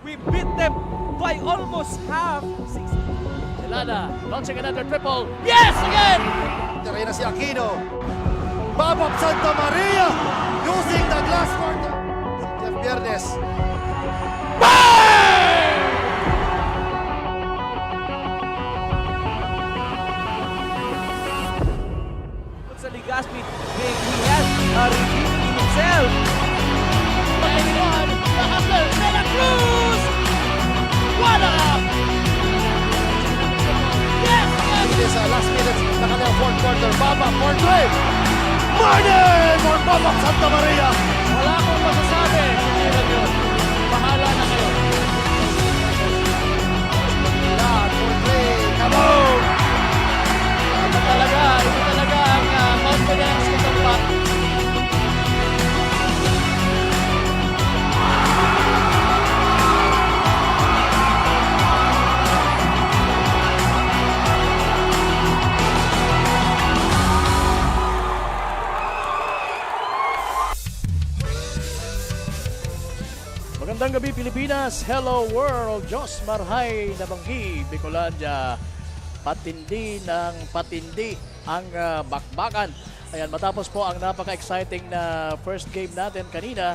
We beat them by almost half. Delana launching another triple. Yes, again! Tira na si Aquino. Babap Santa Maria using the glass court. Si Jeff Viernes. Sa Ligaspi, he has redeemed himself. One, the hustler, De La Cruz! What up? Yes, yes! It is last minutes na kanilang fourth quarter. Babap for three. Martin for Babap Santa Maria. Wala akong masasabi. Hindi lang yun. Bahala na kayo. Yan for three. Come on. Ito talaga ang confidence ko sa back. Magandang gabi Pilipinas, hello world, Diyos Marhay Nabanggi, Bicolandia. Patindi ng patindi ang bakbakan. Ayan, matapos po ang napaka-exciting na first game natin kanina,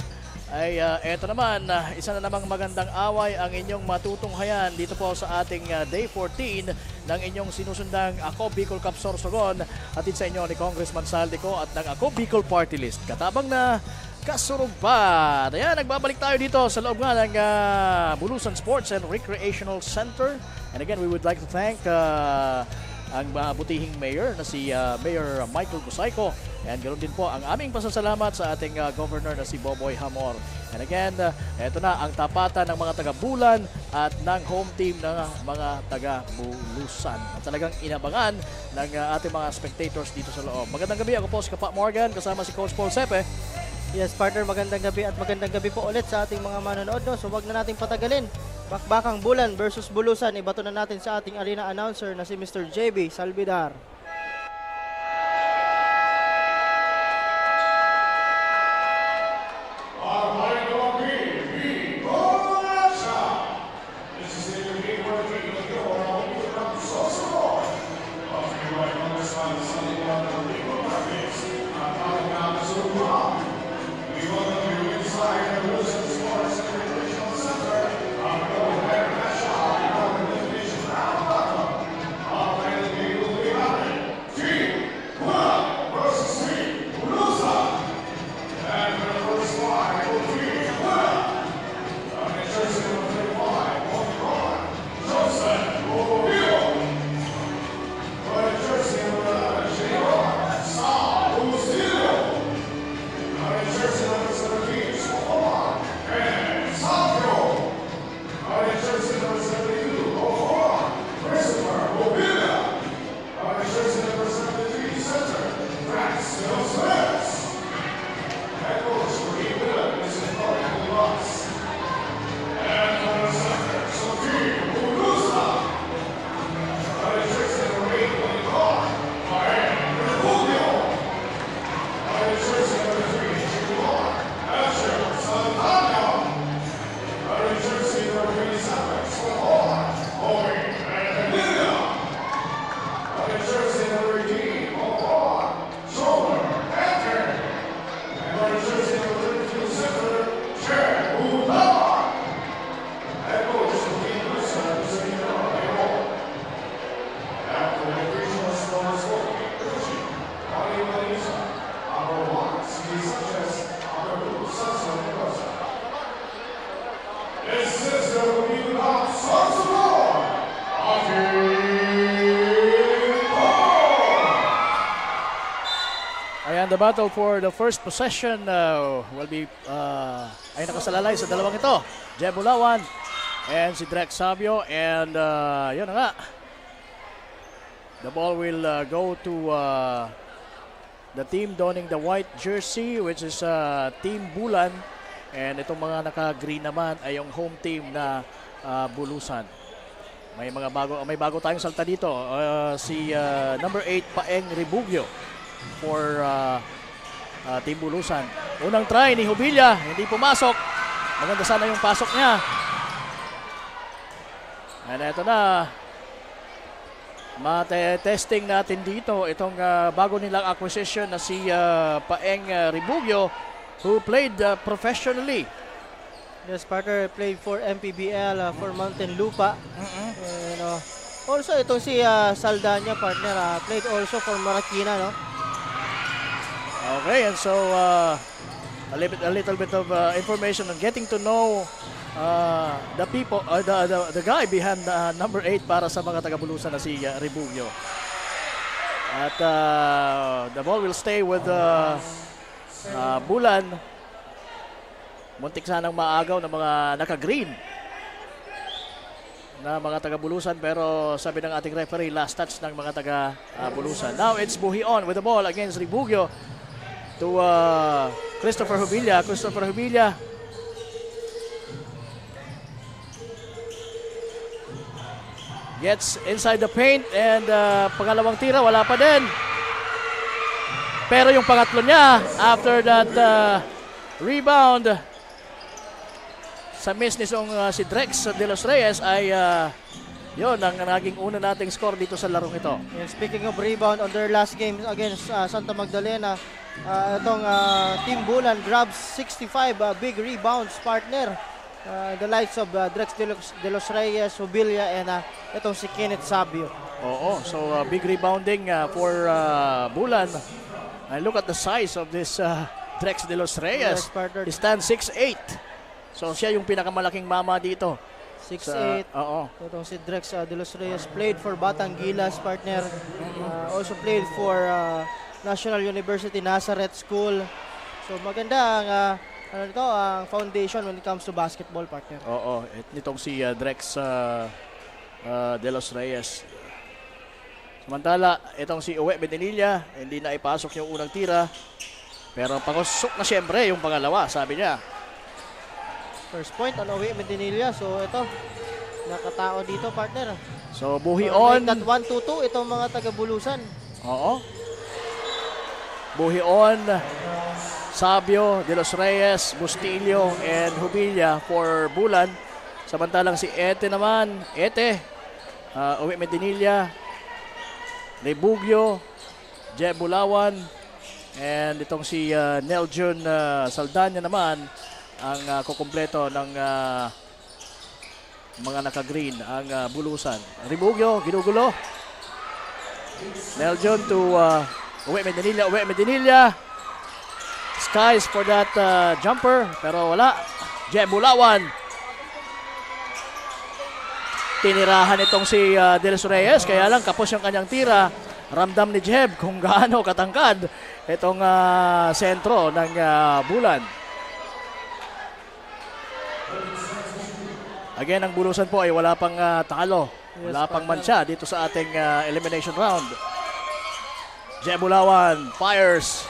ay eto naman, isa na namang magandang away ang inyong matutunghayan dito po sa ating Day 14 ng inyong sinusundang Ako Bicol Cup Sorsogon, atid sa inyo ni Congressman Saldico at ng Ako Bicol Party List. Katabang na kasurugpan. Ayan, nagbabalik tayo dito sa loob nga ng Bulusan Sports and Recreational Center. And again, we would like to thank ang butihing mayor na si Mayor Michael Gusayco. And ganoon din po ang aming pasasalamat sa ating governor na si Boboy Hamor. And again, eto na ang tapatan ng mga taga-Bulan at ng home team ng mga taga-Bulusan. At talagang inabangan ng ating mga spectators dito sa loob. Magandang gabi, ako po si Kapa Morgan kasama si Coach Paul Sepe. Yes, partner, magandang gabi at magandang gabi po ulit sa ating mga manonood. No? So wag na nating patagalin. Bakbakang Bulan versus Bulusan. Ibato na natin sa ating arena announcer na si Mr. JB Salvidar. Ayan, the battle for the first possession will be ay nakasalalay sa dalawang ito. Jeb Bulawan and si Drex Sabio. And yun na nga. The ball will go to the team donning the white jersey, which is Team Bulan. And itong mga naka-green naman ay yung home team na Bulusan. May bago tayong salta dito. Si number 8 Paeng Ribugio for Team Bulusan. Unang try ni Hubilla, hindi pumasok. Maganda sana yung pasok niya. And eto na. Mate-testing natin dito itong bago nilang acquisition na si Paeng Ribugio, who played professionally. Yes, partner played for MPBL, for Mountain Lupa. And also itong si Saldana, partner, played also for Marikina, no? Okay, and so a little bit of information on getting to know the people, the guy behind number 8 para sa mga taga-Bulusan na si Ribugio. At the ball will stay with Bulan. Muntik sanang maagaw ng mga naka-green na mga taga-Bulusan, pero sabi ng ating referee, last touch ng mga taga-Bulusan. Now it's Buhion with the ball against Ribugio to Christopher Hubilla. Christopher Hubilla gets inside the paint, and pangalawang tira, wala pa din. Pero yung pangatlo niya, after that rebound sa miss nitong si Drex de los Reyes, ay yon ang naging una nating score dito sa larong ito. And speaking of rebound, on their last game against Santa Magdalena, itong Team Bulan grabs 65 big rebounds, partner. The likes of Drex de los Reyes, Hubilla, and itong si Kenneth Sabio. Oo, so big rebounding for Bulan. And look at the size of this Drex de los Reyes. Yes, partner. He stands 6'8". So siya yung pinakamalaking mama dito. 6'8". Oo. Itong si Drex de los Reyes played for Batang Gilas, partner. Also played for National University Nazareth School. So maganda ang foundation when it comes to basketball, partner. Oo, nitong si Drex de los Reyes. Samantala, itong si Uwe Benililla, hindi na ipasok yung unang tira. Pero pangusok na siyempre yung pangalawa, sabi niya. First point on Uwe Medinilla. So ito, nakatao dito, partner. So Buhion. That 1-2-2, itong mga taga-Bulusan. Oo. Buhion, Sabio, De Los Reyes, Bustillo, and Hubilla for Bulan. Samantalang si Ete naman, Uwe Medinilla, Ribugio, Jeb Bulawan, and itong si Neljun Saldana naman ang kukumpleto ng mga naka-green, ang Bulusan. Ribugio, ginugulo. Neljun to Uwe Medinilla. Skies for that jumper, pero wala. Jeb Bulawan. Tinirahan itong si De Los Reyes, kaya lang kapos yung kanyang tira. Ramdam ni Jeb kung gaano katangkad itong sentro ng Bulan. Again, ang Bulusan po ay wala pang talo. Wala pang mancha dito sa ating elimination round. Jeb Bulawan fires.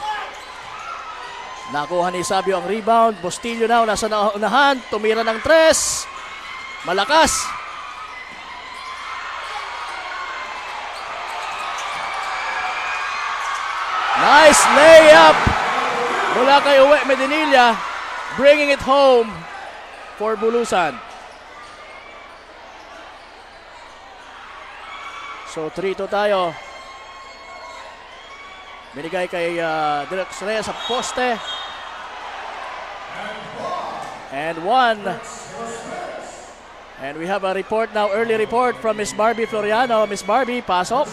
Nakuha ni Sabio ang rebound. Bustillo now nasa unahan. Tumira ng 3. Malakas. Nice layup mula kay Uwe Medinilla, bringing it home for Bulusan. So 3-2 tayo. Binigay kay De Los Reyes sa poste. And 1. And we have a report now, early report from Miss Barbie Floriano. Miss Barbie, pasok.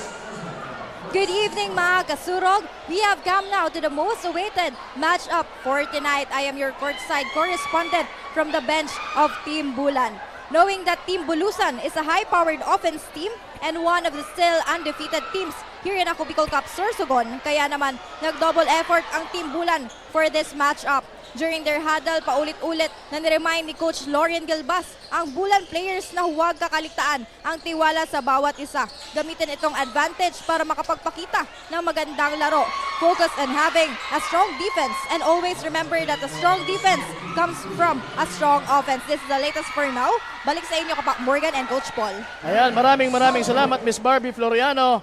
Good evening mga kasurog. We have come now to the most awaited matchup for tonight. I am your courtside correspondent from the bench of Team Bulan. Knowing that Team Bulusan is a high-powered offense team and one of the still undefeated teams here in Ako Bicol Cup Sorsogon, kaya naman nag-double effort ang Team Bulan for this matchup. During their huddle, paulit-ulit na niremind ni Coach Lorian Gilbas ang Bulan players na huwag kakaligtaan ang tiwala sa bawat isa. Gamitin itong advantage para makapagpakita ng magandang laro. Focus on having a strong defense and always remember that a strong defense comes from a strong offense. This is the latest for now. Balik sa inyo Kapak Morgan and Coach Paul. Ayan, maraming salamat Miss Barbie Floriano.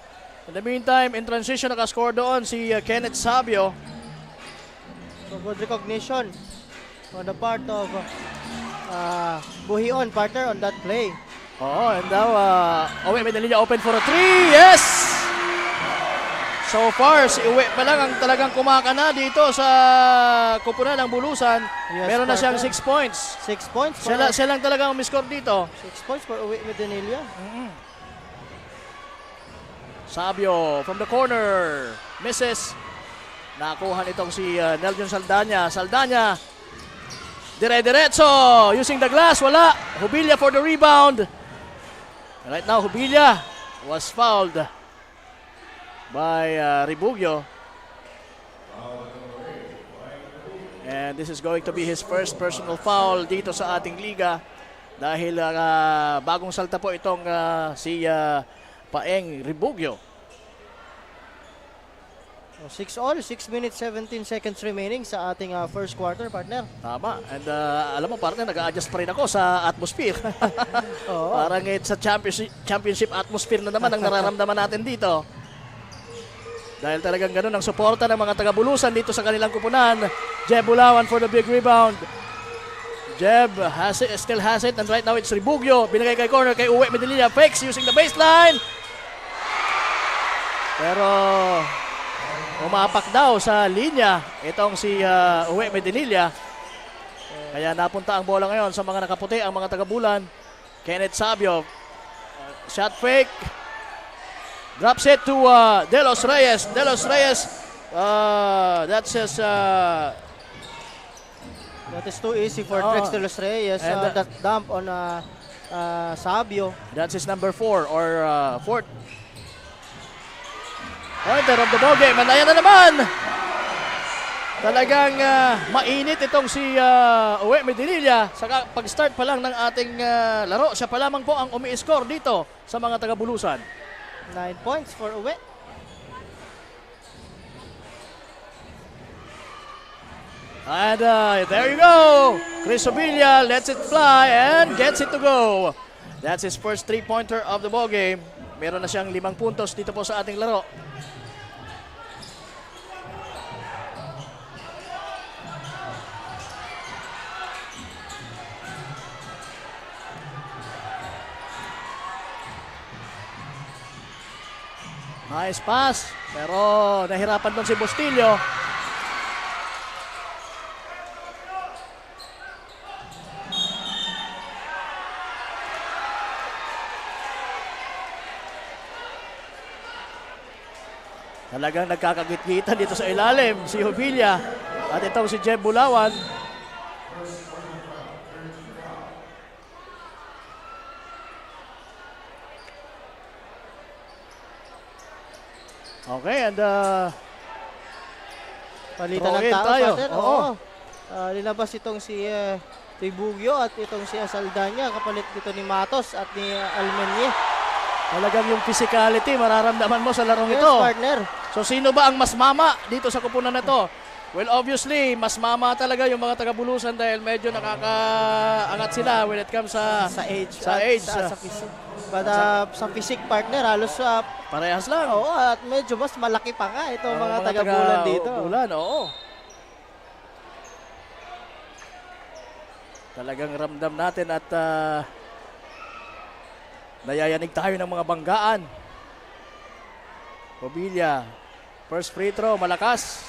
In the meantime, in transition nakascore doon si Kenneth Sabio. So good recognition on the part of Buhion, partner, on that play. Oo, and now, Uwe Medellina open for a 3. Yes! So far, si Uwe pa lang ang talagang kumakana dito sa kupunan ng Bulusan. Yes, Meron na siyang partner. 6 points. 6 points for, Siya lang talagang umiscore dito. 6 points for Uwe Medinilla. Sabio from the corner. Misses. Nakuha nitong si Nelson Saldana. Saldana. Dire-diretso. Using the glass. Wala. Jubilia for the rebound. Right now, Jubilia was fouled by Ribugio. And this is going to be his first personal foul dito sa ating liga. Dahil bagong salta po itong si Paeng Ribugio. So 6 minutes 17 seconds remaining sa ating first quarter, partner. Tama. And alam mo, partner, nag-a-adjust pa rin ako sa atmosphere. Oo. Parang it's a championship atmosphere na naman ang nararamdaman natin dito. Dahil talagang ganun ang suporta ng mga taga-Bulusan dito sa kanilang kupunan. Jeb Bulawan for the big rebound. Jeb still has it, and right now it's Ribugio. Binigay kay corner kay Uwe Medellina. Fakes using the baseline. Pero umapak daw sa linya itong si Uwe Medellina. Kaya napunta ang bola ngayon sa mga nakaputi, ang mga taga-Bulan. Kenneth Sabio. Shot fake. Drops it to De Los Reyes. De Los Reyes. That's his... That is too easy for Oo. Drex de Los Reyes. And, That dump on Sabio. That's his number 4 or 4th. Pointer of the ball game. And ayan na naman. Talagang mainit itong si Uwe Medellina. Sa pag-start pa lang ng ating laro, siya pa lamang po ang umi-score dito sa mga taga-Bulusan. 9 points for Uwe. And there you go. Chris Ovilla lets it fly and gets it to go. That's his first three-pointer of the ball game. Meron na siyang 5 puntos dito po sa ating laro. Nice pass, pero nahirapan doon si Bustillo. Talagang nagkakagit-gitan dito sa ilalim si Jubilia at itong si Jeb Bulawan. Okay, and Palitan ng Throw in tao, tayo. partner. Oo. Oo. Linabas itong si Ribugio at itong si Saldana kapalit dito ni Matos at ni Almenye. talagang yung physicality mararamdaman mo sa larong Yes, ito. partner. So sino ba ang mas mama dito sa kupunan na ito? Well, obviously, mas mama talaga yung mga taga-Bulusan dahil medyo nakakaangat sila when it comes sa Sa age. Sa at age, Sa physique. But sa physique, partner, halos parehas lang. oo, at medyo mas malaki pa nga itong Ang mga taga-Bulan dito. Bulan, oo. Talagang ramdam natin at nayayanig tayo ng mga banggaan. Ovilla, first free throw, malakas.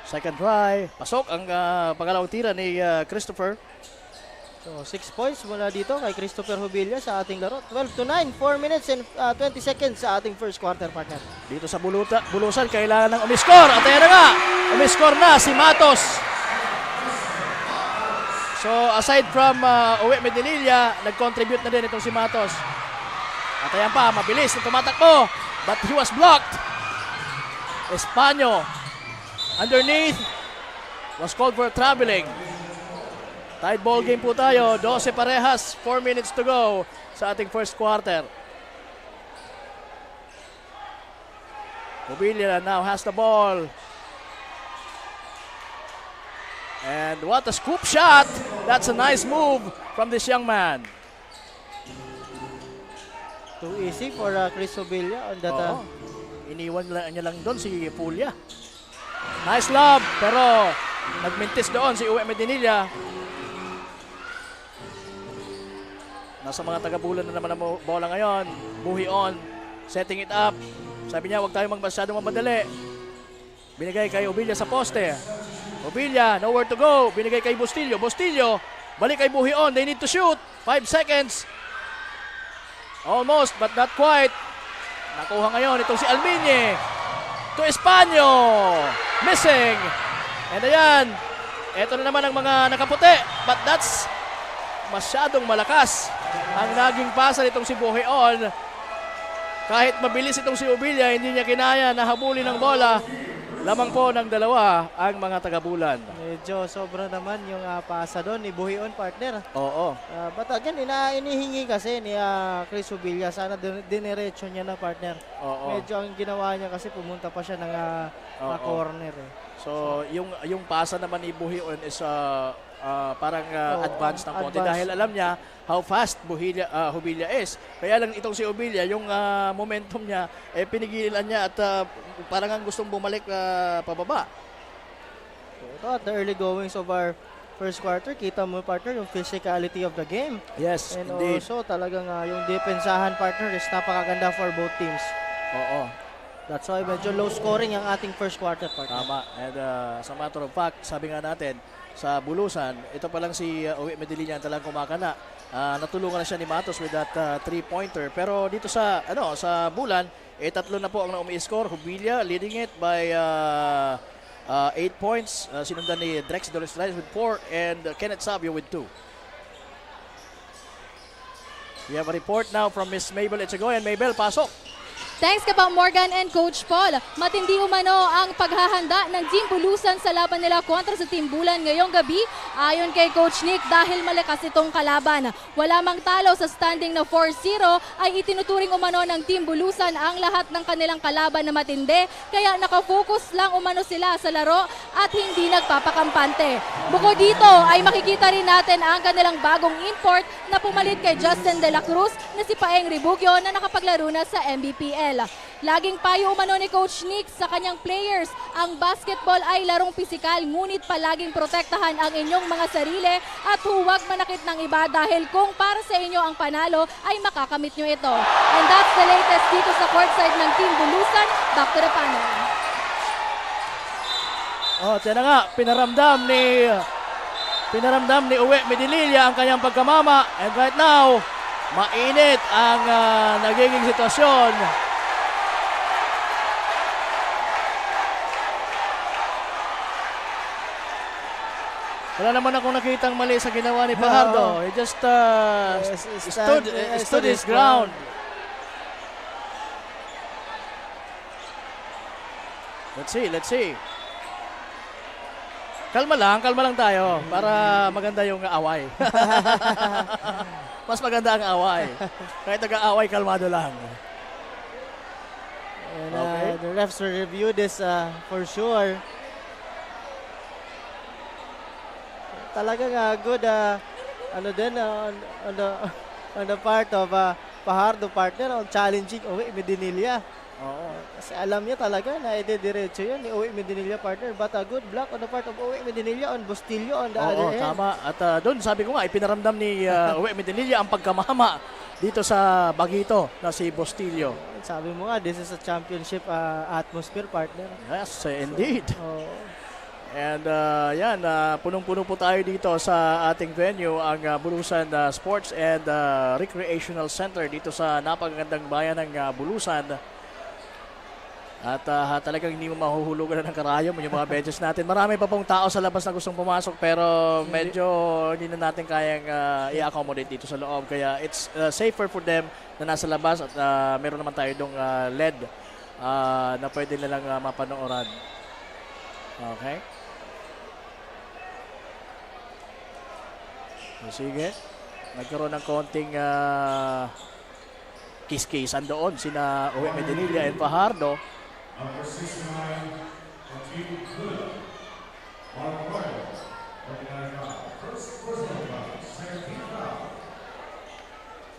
Second try, pasok ang pangalawang tira ni Christopher. So, 6 points mula dito kay Christopher Jubilia sa ating laro. 12-9, 4 minutes and 20 seconds sa ating first quarter, partner. Dito sa Bulusan, kailangan ng umiskor. At ayan na nga, umiskor na si Matos. So, aside from Uwe Medellina, nag-contribute na din itong si Matos. At ayan pa, mabilis na tumatakbo. But he was blocked. Espanyo, underneath, was called for traveling. Tied ball game po tayo. 12 parehas, 4 minutes to go sa ating first quarter. Jubilia now has the ball. And what a scoop shot. That's a nice move from this young man. Too easy for Chris Jubilia on that Oo. Iniwan niya lang doon si Pulya. Nice lob, pero nagmintis doon si Uwe Medinilla. Nasa mga taga-Bulan na naman ang bola ngayon. Buhi on, setting it up. Sabi niya, huwag tayo masyadong mamadali. Binigay kay Obilla sa poste. Obilla, nowhere to go. Binigay kay Bustillo. Bustillo, balik kay Buhi on. They need to shoot. 5 seconds. Almost, but not quite. Nakuha ngayon itong si Almiñe. To Espanyo. Missing. And ayan, eto na naman ang mga nakaputi. But that's masyadong malakas ang naging pasa nitong si Buhion. Kahit mabilis itong si Obilla, hindi niya kinaya na habulin ng bola. Lamang po ng dalawa ang mga taga-Bulan. Medyo sobra naman yung pasa doon ni Buhion, partner. Oo. But again, inihingi kasi ni Chris Obilla. Sana diniretso niya na, partner. Oo. Medyo ang ginawa niya kasi pumunta pa siya ng Oo. corner. So, yung pasa naman ni Buhion is parang advance ng konti advance. dahil alam niya how fast Obilla is. Kaya lang itong si Obilla, yung momentum niya, pinigilan niya at parang ang gustong bumalik pababa. Ito at the early goings of our first quarter, kita mo, partner, yung physicality of the game. Yes, And indeed. also, talagang yung depensahan, partner, is napakaganda for both teams. Oo. That's why medyo low scoring ang ating first quarter, partner. Tama. And as a matter of fact, sabi nga natin, sa Bulusan, ito pa lang si Uwe Medellin talang kumakana. Natulungan na siya ni Matos with that 3-pointer. Pero dito sa sa Bulan, tatlo na po ang umi-score. Hubilla leading it by 8 points. Sinundan ni Drex Dolores with 4 and Kenneth Sabio with 2. We have a report now from Miss Mabel Echegoyen. Mabel, pasok. Thanks Kapang Morgan and Coach Paul. Matindi umano ang paghahanda ng Team Bulusan sa laban nila kontra sa Team Bulan ngayong gabi. Ayon kay Coach Nick, dahil malakas itong kalaban. Wala mang talo sa standing na 4-0 ay itinuturing umano ng Team Bulusan ang lahat ng kanilang kalaban na matindi. Kaya nakafocus lang umano sila sa laro at hindi nagpapakampante. Bukod dito ay makikita rin natin ang kanilang bagong import na pumalit kay Justin De La Cruz na si Paeng Ribugyo na nakapaglaro na sa MBPL. Laging payo umano ni Coach Nick sa kanyang players, ang basketball ay larong pisikal ngunit palaging protektahan ang inyong mga sarili at huwag manakit ng iba dahil kung para sa inyo ang panalo ay makakamit nyo ito. And that's the latest dito sa courtside ng Team Bulusan. Back to the panel. Tiyan na nga, pinaramdam ni Uwe Medinilla ang kanyang pagkamama. And right now, mainit ang nagiging sitwasyon. Wala naman akong nakitang mali sa ginawa ni Fajardo. He just stood his ground. Let's see. Kalma lang tayo para maganda yung away. Mas maganda ang away. Kahit nag-aaway, kalmado lang. And Okay. the refs will review this for sure. Talagang good on the part of Fajardo, partner, on challenging Uwe Medinilla. Oo. Kasi alam niya talaga na idediretso yun ni Uwe Medinilla, partner. But a good block on the part of Uwe Medinilla on Bustillo on the other end. Tama. At doon, sabi ko nga, ipinaramdam ni Uwe Medinilla ang pagkamahama dito sa Bagito na si Bustillo. Sabi mo nga, this is a championship atmosphere, partner. Yes, indeed. Oh. And yan, punong-puno po tayo dito sa ating venue, ang Bulusan Sports and Recreational Center dito sa napakagandang bayan ng Bulusan. At talagang hindi mo mahuhulugan ng karayom yung mga benches natin. Marami pa pong tao sa labas na gustong pumasok pero medyo hindi na natin kayang i-accommodate dito sa loob. Kaya it's safer for them na nasa labas at meron naman tayo dong LED na pwede nilang mapanooran. Okay. So, sige. Nagkaroon ng konting kiss-kissan doon sina Uwe Medinilla and Fajardo.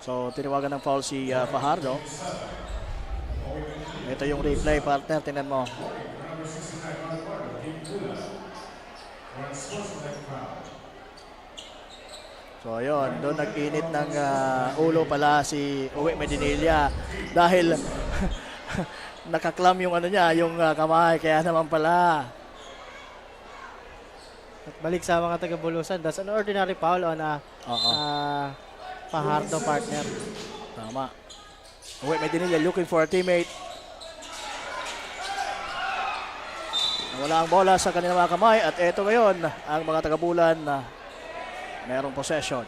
So, tinawagan ng foul si Fajardo. Ito yung replay, partner. Tingnan mo. So ayun, doon nag-init ng ulo pala si Uwe Medinilla dahil nakaklam yung ano niya, yung kamay, kaya naman pala. At balik sa mga taga-Bulusan, that's an ordinary foul on a Oo. Fajardo, partner. Tama. Uwe Medinilla looking for a teammate. Nawala ang bola sa kanilang mga kamay at eto ngayon ang mga taga-Bulan na merong possession.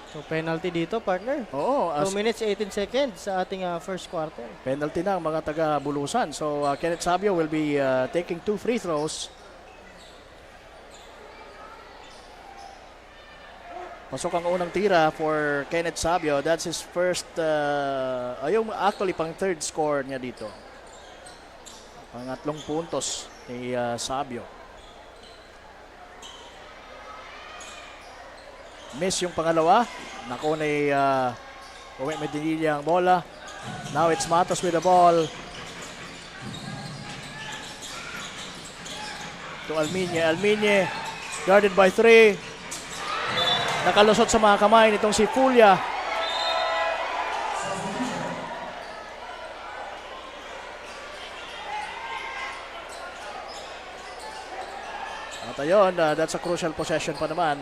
So penalty dito, partner. Oo, 2 minutes 18 seconds sa ating first quarter. penalty na ang mga taga-Bulusan. So Kenneth Sabio will be taking 2 free throws. Pasok ang unang tira for Kenneth Sabio. That's his first, yung actually pang third score niya dito. Pangatlong puntos ni Sabio. Miss yung pangalawa. Naku ni Uwe Medinilla ang bola. Now it's Matos with the ball. To Almiñe. Almiñe guarded by 3. Nakalusot sa mga kamay nitong si Fulya. At ayun, that's a crucial possession pa naman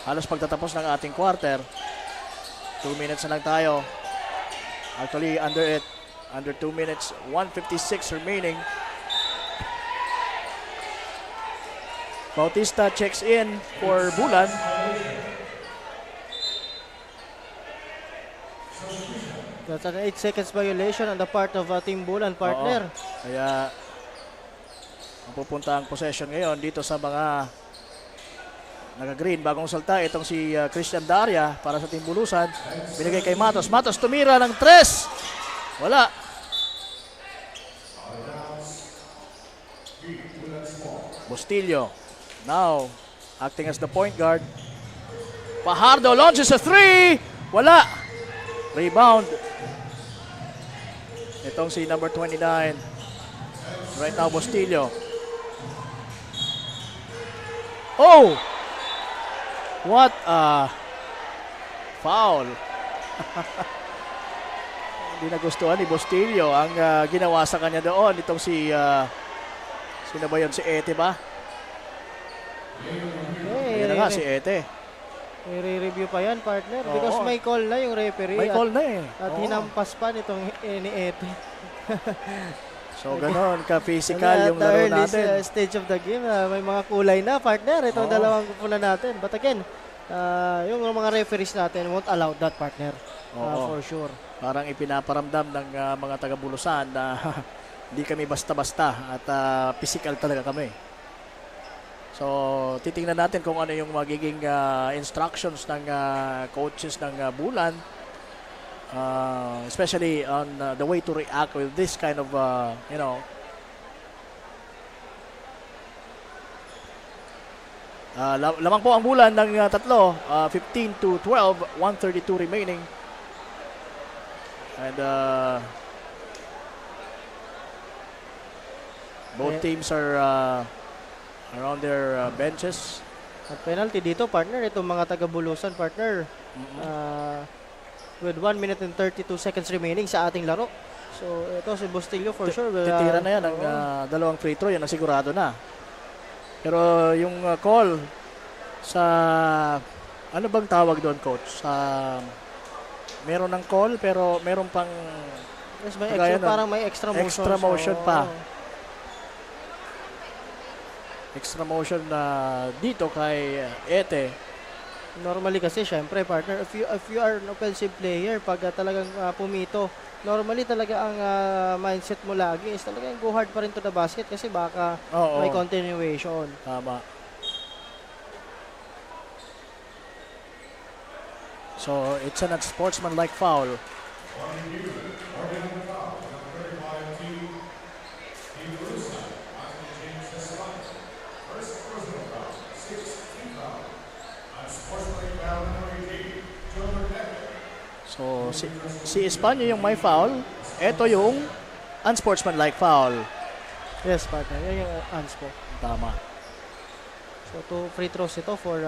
halos pagtatapos ng ating quarter. 2 minutes na lang tayo. Actually, under 2 minutes, 1:56 remaining. Bautista checks in for Bulan. That's an 8 seconds violation on the part of Team Bulan, partner. Oo. Kaya mapupunta ang possession ngayon dito sa mga naka-green. Bagong salta itong si Christian Daria para sa Team Bulusan. Binigay kay Matos. Matos tumira ng 3. Wala. Bustillo. Now, acting as the point guard. Fajardo launches a 3. Wala. Rebound. Itong si number 29. Right now, Bustillo. Oh! What a foul. Hindi nagustuhan ni Bustillo ang ginawa sa kanya doon. Itong si, sino ba yun? Si Ete ba? Yan na nga, si Ete. I-review pa yan, partner. Oo. Because may call na yung referee. May call na eh. At Oo. hinampas pa nitong ni Ete. So, ganon ka-physical yung laro early natin. stage of the game, may mga kulay na, partner. Itong Oo. dalawang kupunan natin. But again, yung mga referees natin won't allow that, partner. Oo. For sure. Parang ipinaparamdam ng mga taga-Bulusan na hindi kami basta-basta at physical talaga kami. So, titingnan natin kung ano yung magiging instructions ng coaches ng Bulan. Especially on the way to react with this kind of, lamang po ang Bulan ng 15-12, 1:32 remaining. And both teams are around their benches. At penalty dito, partner. Itong mga taga-Bulusan, partner. With 1 minute and 32 seconds remaining sa ating laro. So, ito si Bustillo for sure. Titira na yan ang dalawang free throw, yan ang sigurado na. Pero yung call sa, ano bang tawag doon, coach? Sa, meron ng call pero meron pang, Yes, may kagaya extra, nun, parang may extra motion. extra motion So, pa. Extra motion na dito kay Ete. Normally kasi, syempre, partner, if you are an offensive player, pag talagang pumito, normally talaga ang mindset mo lagi is talagang go hard pa rin to the basket kasi baka Oo. may continuation. Tama. So, it's an unsportsmanlike foul. So, si Espanya yung may foul. Ito yung unsportsmanlike foul. Yes, partner. Yan yung anspo. Tama. So, 2 free throws ito for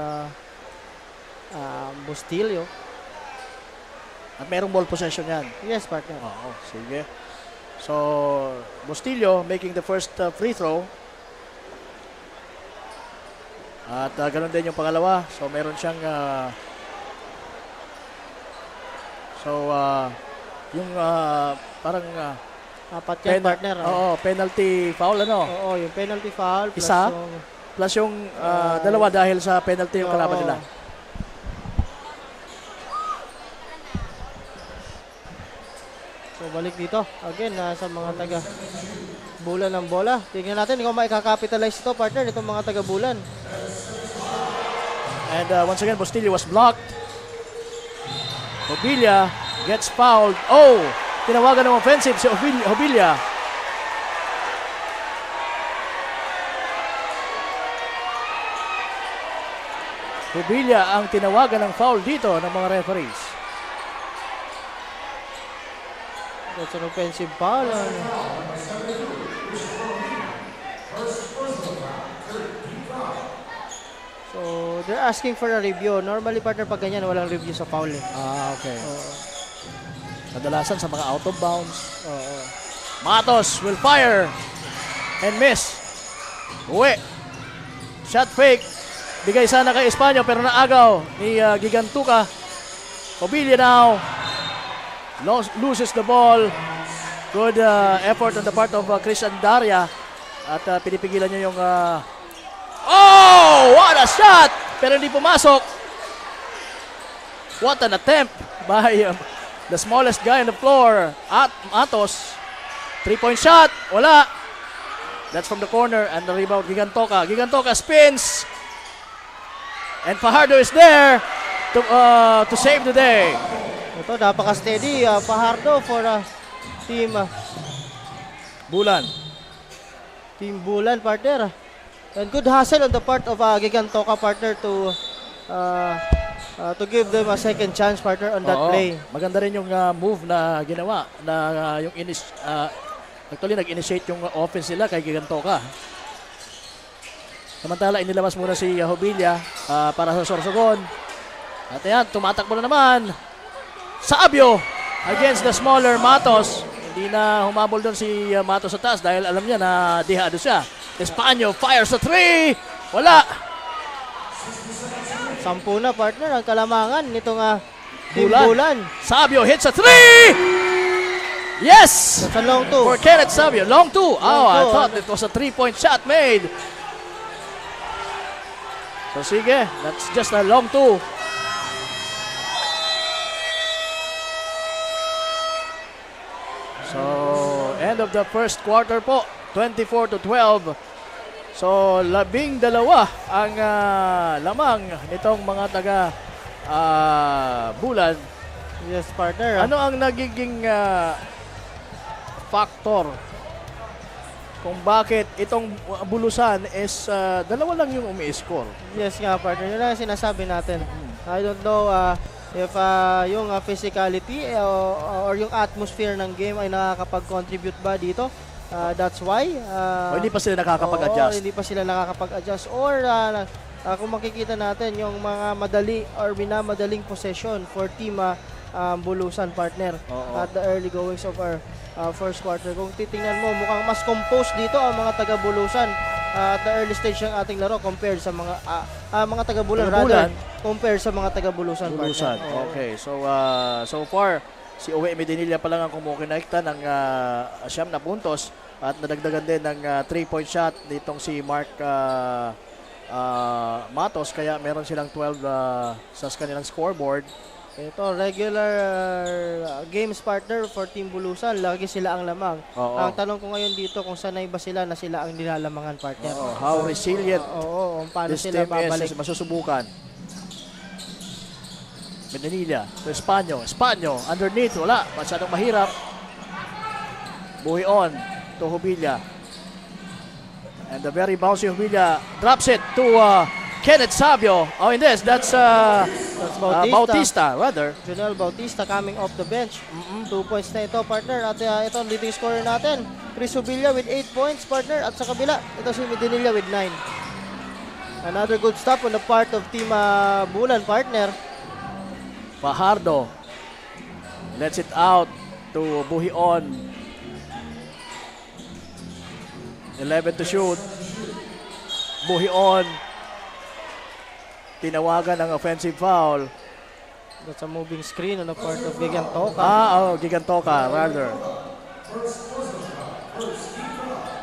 Bustillo. At merong ball possession yan. Yes, partner. Oo, sige. So, Bustillo making the first free throw. At ganun din yung pangalawa. So, meron siyang yung parang Apat yan, partner. Oo, penalty foul ano. Oo, yung penalty foul. Plus Isa? yung, Plus yung dalawa dahil sa penalty yung kalaban Oo. nila. So, balik dito. Again, sa mga taga Bulan ng bola. Tingnan natin kung maikakapitalize ito, partner, itong mga taga Bulan. And once again, Bustillo was blocked. Hobilla gets fouled. Oh! Tinawagan ng offensive si Hobilla. Hobilla ang tinawagan ng foul dito ng mga referees. That's an offensive foul. So, they're asking for a review. Normally, partner, pag ganyan, walang review sa foul eh. Okay. Oo. Kadalasan sa mga out of bounds. Oo. Matos will fire and miss. Uwi. Shot fake. Bigay sana kay Espanya pero naagaw ni Gigantuca. Hobilla now loses the ball. Good effort on the part of Christian Daria. At pinipigilan niya yung oh! What a shot! Pero hindi pumasok. What an attempt by the smallest guy on the floor. At Matos. 3-point shot. Wala. That's from the corner and the rebound Gigantoca. Gigantoca spins. And Fajardo is there to save the day. Ito, napaka-steady. Fajardo for team Bulan. Team Bulan, partner. And good hustle on the part of Gigantoca, partner, to give them a second chance, partner, on that Oo. play. Maganda rin yung move na ginawa na yung actually nag-initiate yung offense nila kay Gigantoca. Samantala inilabas muna si Hobilla para sa Sorsogon. At ayan, tumatakbo na naman. Sabio against the smaller Matos. Hindi na humabol doon si Matos sa taas dahil alam niya na dihado siya. Espanya fires the 3. Wala. 10 na, partner, ang kalamangan nitong Team Bulan. Bulan. Sabio hits a 3. Yes! That's a long two. For Kenneth Sabio. Long 2. Oh, I two. thought it was a 3-point shot made. So sige, that's just a long 2. So, end of the first quarter po. 24-12. So, 12 ang lamang nitong mga taga Bulan. Yes, partner. Ano ang nagiging factor kung bakit itong Bulusan is dalawa lang yung umi-score? Yes nga, partner. Yun ang sinasabi natin. I don't know if yung physicality or yung atmosphere ng game ay nakakapag-contribute ba dito. That's why. O hindi pa sila nakakapag-adjust? Oo, hindi pa sila nakakapag-adjust. Or kung makikita natin yung mga madali or minamadaling possession for team Bulusan, partner, Oo. at the early goings of our first quarter. Kung titingnan mo, mukhang mas composed dito ang mga taga-Bulusan at the early stage ng ating laro compared sa mga taga-Bulan, rather, compared sa mga taga-Bulusan, Bulusan. partner. Oo. Okay. So, so far, si Owe Medinilla pa lang ang kumukonekta ng 9 na puntos at nadagdagan din ng 3-point shot nitong si Mark Matos. Kaya meron silang 12 sa kanilang scoreboard. Ito, regular games, partner, for Team Bulusan. Lagi sila ang lamang. Oo. Ang tanong ko ngayon dito kung sanay ba sila na sila ang nilalamangan, partner. Oo. How resilient Oo, kung paano this sila team babalik. is masusubukan. Medinilla to Espanya. Underneath, wala. Masyadong mahirap. Buhi on to Hobilla. And the very bouncy Hobilla drops it to Kenneth Sabio. Oh, in this, that's That's Bautista, rather. Junel Bautista coming off the bench. 2 points na ito, partner. At ito ang leading scorer natin. Chris Ubilla with 8 points, partner. At sa kabila, ito si Medinilla with 9. Another good stop on the part of Team Bulan, partner. Fajardo lets it out to Buhion. 11 to shoot. Buhion. Tinawagan ng offensive foul. That's a moving screen on the part of Gigantoka. Gigantoka, rather.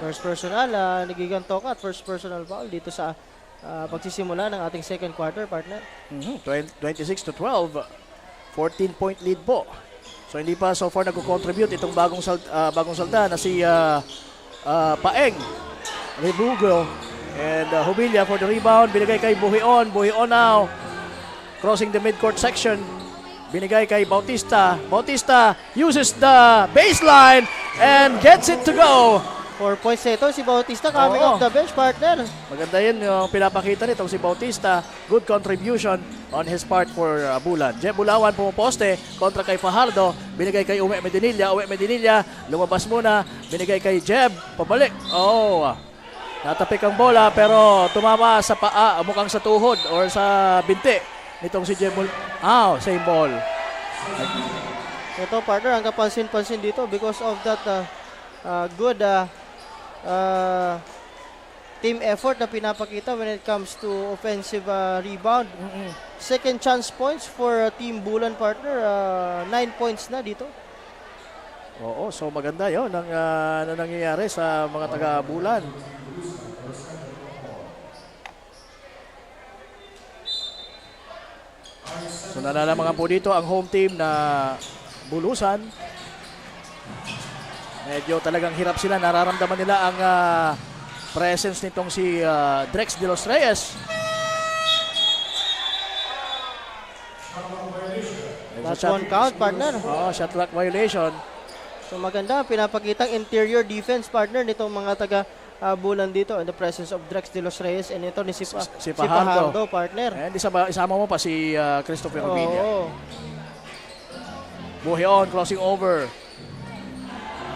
First personal ni Gigantoka at first personal foul dito sa pagsisimula ng ating second quarter, partner. 26 to 12. 14-point lead po. So hindi pa so far nag-contribute itong bagong salta na si Paeng Rebugo. And Hubilla for the rebound. Binigay kay Buhion. Buhion now crossing the midcourt section. Binigay kay Bautista. Bautista uses the baseline and gets it to go. 4 points na ito si Bautista coming off the bench, partner. Maganda yun yung pinapakita nitong si Bautista. Good contribution on his part for Bulan. Jeb Bulawan pumoposte kontra kay Fajardo. Binigay kay Uwe Medinilla. Uwe Medinilla lumabas muna. Binigay kay Jeb. Pabalik. Natapik ang bola pero tumama sa paa, mukhang sa tuhod or sa binti nitong si Jeb same ball. Ito, partner, ang kapansin-pansin dito because of that good team effort na pinapakita when it comes to offensive rebound. Second chance points for Team Bulan, partner. 9 points na dito. So maganda yun ang nangyayari sa mga taga-Bulan. So nalalamangan po dito ang home team na Bulusan. Medyo talagang hirap sila. Nararamdaman nila ang presence nitong si Drex de los Reyes. That's one count, partner. Shot clock violation. So maganda, pinapakitang interior defense, partner, nitong mga taga-Bulan dito in the presence of Drex de los Reyes, and ito ni si Fajardo, partner. And isama mo pa si Christopher Rubilla. Buhion crossing over.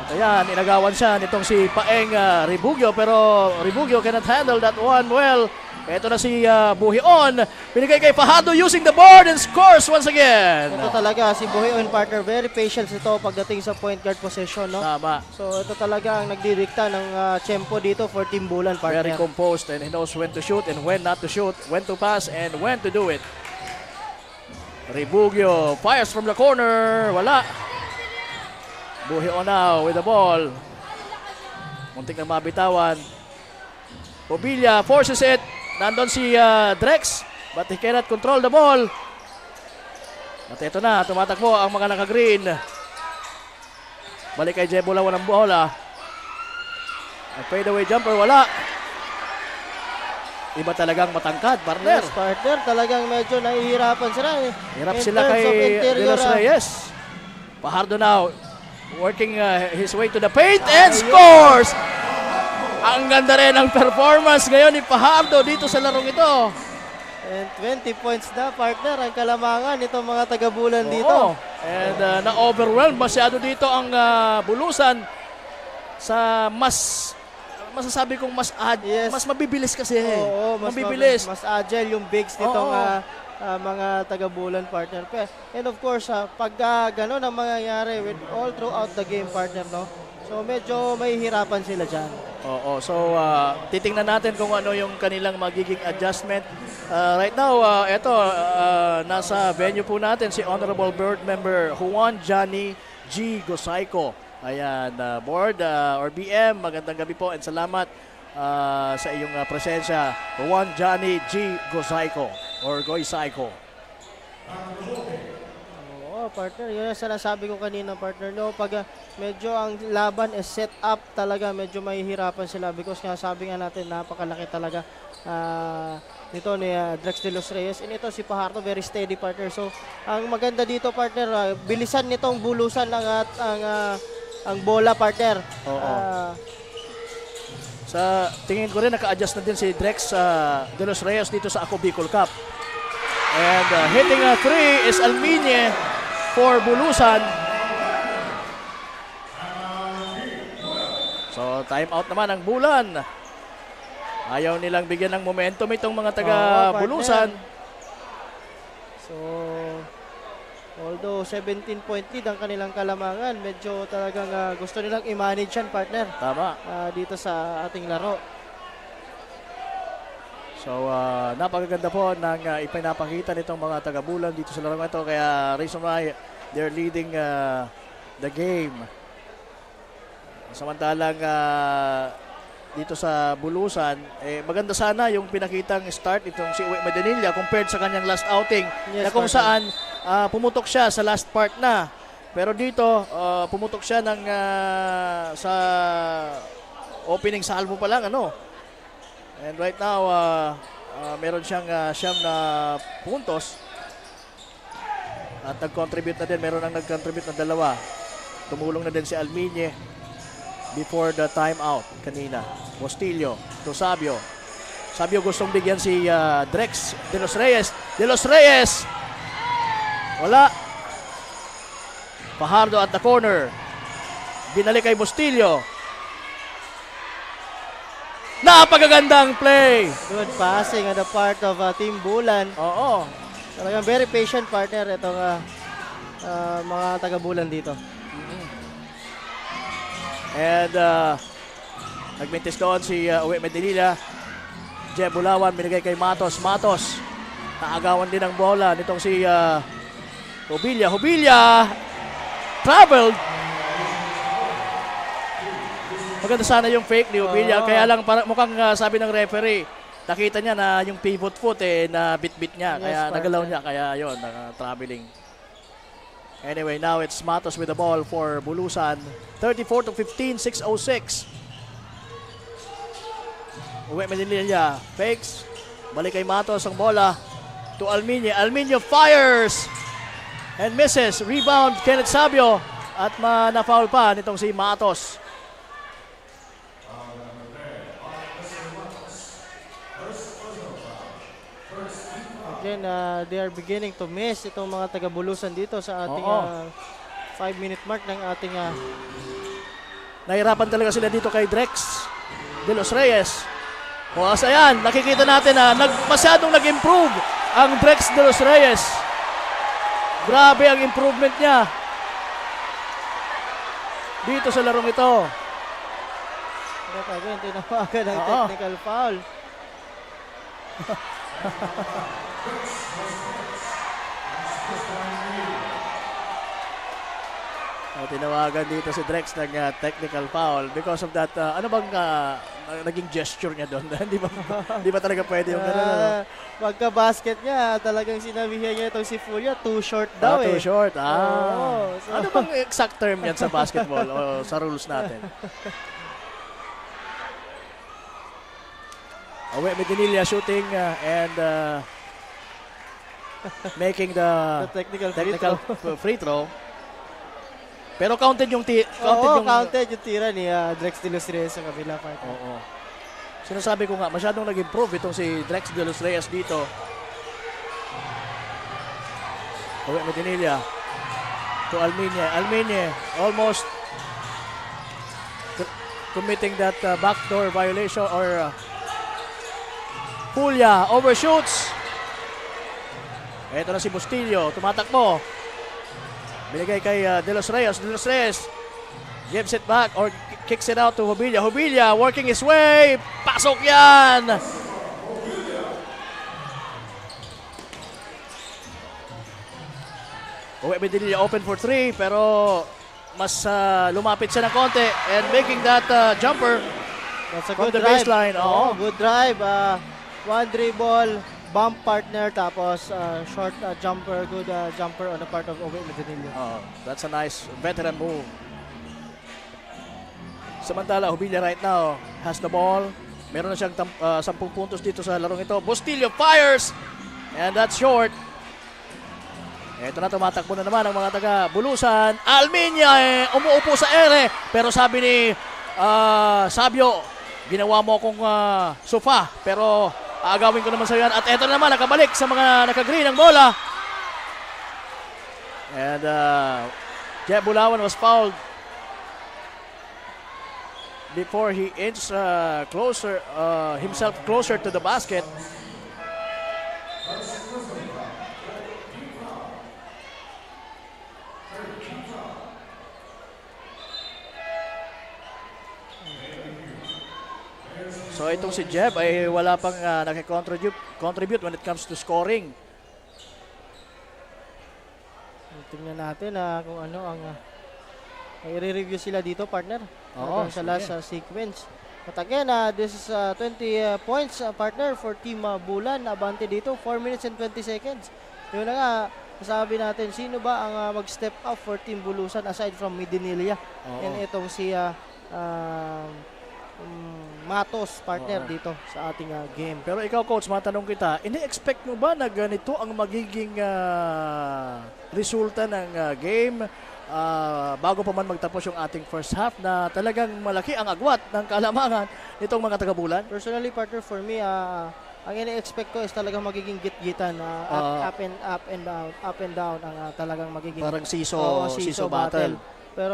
At ayan, inagawan siya nitong si Paeng Ribugio, pero Ribugio cannot handle that one well. Ito na si Buhion. Binigay kay Fajardo using the board and scores once again. Ito talaga si Buhion, partner. Very patient ito pagdating sa point guard position, no? Tama. So ito talaga ang nagdidikta ng tempo dito for Team Bulan, partner. Very composed and he knows when to shoot and when not to shoot, when to pass and when to do it. Ribugio fires from the corner. Wala. Buhion now with the ball. Muntik na mabitawan. Ubilla forces it. Nandun si Drex, but he cannot control the ball. At ito na, tumatakbo ang mga naka-green. Balik kay Jeb Bulawan ang bola. At fadeaway jumper, wala. Iba talagang matangkad, partner. Yes, partner. Talagang medyo nahihirapan sila. Hirap in sila terms kay of De Los Reyes. Fajardo now, working his way to the paint and scores! Ang ganda rin ang performance ngayon ni Fajardo dito sa larong ito. And 20 points na, partner, ang kalamangan nitong mga taga-Bulan dito. And na-overwhelmed masyado dito ang Bulusan sa masasabi kong mas mabibilis kasi. Mas mabibilis. Mas agile yung bigs nitong mga taga-Bulan, partner. And of course, pag gano'n ang mangyayari with all throughout the game, partner, no? So medyo mahihirapan sila dyan. So titingnan natin kung ano yung kanilang magiging adjustment. Right now, nasa venue po natin si Honorable Board Member Juan Johnny G. Gosaico. Ayan, Board or BM, magandang gabi po and salamat sa iyong presensya. Juan Johnny G. Gosaico or Goisaico. Partner, yun ang sinasabi ko kanina, partner, no, pag medyo ang laban is set up talaga, medyo mahihirapan sila because nga sabi nga natin, napakalaki talaga nito ni Drex de los Reyes, and ito si Fajardo, very steady, partner. So ang maganda dito, partner, bilisan nitong Bulusan ang bola, partner. Sa tingin ko rin naka-adjust na din si Drex de los Reyes dito sa Ako Bicol Cup. And hitting a 3 is Alminye for Bulusan. So, time out naman ang Bulan. Ayaw nilang bigyan ng momentum itong mga taga partner. Bulusan. So, although 17-point lead ang kanilang kalamangan, medyo talagang gusto nilang i-manage yan, partner, Tama. dito sa ating laro. So, napakaganda po ng ipinapakita nitong mga taga-Bulan dito sa laro ito. Kaya, reason why they're leading the game. Samantalang dito sa Bulusan, maganda sana yung pinakitang start itong si Uwe Madanilla compared sa kanyang last outing, Yes, na kung partner. saan pumutok siya sa last part na. Pero dito, pumutok siya ng sa opening salvo pa lang, ano. And right now, meron siyang siyam na puntos. At nag-contribute na din, meron nang nag-contribute na dalawa. Tumulong na din si Alminye before the timeout kanina. Bostillo to Sabio. Sabio gustong bigyan si Drex De Los Reyes. De Los Reyes! Wala. Fajardo at the corner. Binalik kay Bostillo. Napakagandang play! Good passing on the part of Team Bulan. Oo. Talagang very patient, partner, itong mga taga-Bulan dito. And nagmintis doon si Uwe Medinilla. Jeb Bulawan binigay kay Matos. Matos. Naagawan din ang bola nitong si Hobilla. Hobilla traveled. Maganda sana yung fake ni Hobilla. Kaya lang mukhang sabi ng referee, nakita niya na yung pivot foot na bit-bit niya. Yes, Kaya partner. nagalaw niya. Kaya yun, traveling. Anyway, now it's Matos with the ball for Bulusan. 34-15, 6:06. Uwe Medinilla, fakes. Balik kay Matos ang bola to Alminye. Alminye fires and misses. Rebound, Kenneth Sabio. At na-foul pa nitong si Matos. Again, they are beginning to miss itong mga taga-Bulusan dito sa ating Oo. 5-minute mark ng ating Nahirapan talaga sila dito kay Drex De Los Reyes. O ayan, nakikita natin na masyadong nag-improve ang Drex De Los Reyes. Grabe ang improvement niya dito sa larong ito. But again, tinawagan ng Oo. technical foul. Tinawagan dito si Drex ng technical foul because of that. Ano bang naging gesture niya doon? Hindi ba talaga pwede yung gano'n? Pagka-basket niya, talagang sinabihan niya itong si Fulia, too short daw Too short. Oo, so- Ano bang exact term yan sa basketball o sa rules natin? Uwe Medinilla shooting and making the The technical free throw. Pero counted yung counted yung tira ni Drex De Los Reyes sa kabila part. Oo. Sinasabi ko nga, masyadong nag-improve itong si Drex De Los Reyes dito. Uwe Medinilla to Alminye. Alminye almost committing that backdoor violation or Pulya overshoots. Ito na si Bustillo, tumatakbo. Binigay kay De Los Reyes. De Los Reyes gives it back or kicks it out to Hobilla. Hobilla working his way. Pasok yan! Uwe Medinilla open for 3 pero mas lumapit siya ng konti and making that jumper. That's a From good the drive. baseline, oo. Good drive. One dribble, bump partner, tapos short jumper, good jumper on the part of Uwe Medinilla. Oh, that's a nice veteran move. Samantala, Hobilla right now has the ball. Meron na siyang 10 puntos dito sa larong ito. Bustillo fires! And that's short. Ito na, tumatakbo na naman ang mga taga-Bulusan. Alminye umuupo sa ere. Pero sabi ni Sabio, ginawa mo akong sofa. Pero Aagawin ko naman sa yan. At eto naman, nakabalik sa mga nakagreen ng bola. And Jeb Bulawan was fouled before he inched himself closer to the basket. So itong si Jeb ay wala pang nakakontribute when it comes to scoring. Tingnan natin kung ano ang i-review sila dito, partner. Oo, Sa last sequence. But again, this is 20 points, partner, for Team Bulan. Abante dito, 4 minutes and 20 seconds. Yun na nga, sabi natin, sino ba ang mag-step up for Team Bulusan aside from Midinilla? And itong si Matos, partner, dito sa ating game. Pero ikaw, coach, matanong kita, ini-expect mo ba na ganito ang magiging resulta ng game bago pa man magtapos yung ating first half na talagang malaki ang agwat ng kalamangan nitong mga taga-Bulan? Personally, partner, for me, ang ini-expect ko is talagang magiging git-gitan. Up and down ang talagang magiging Parang siso battle. Pero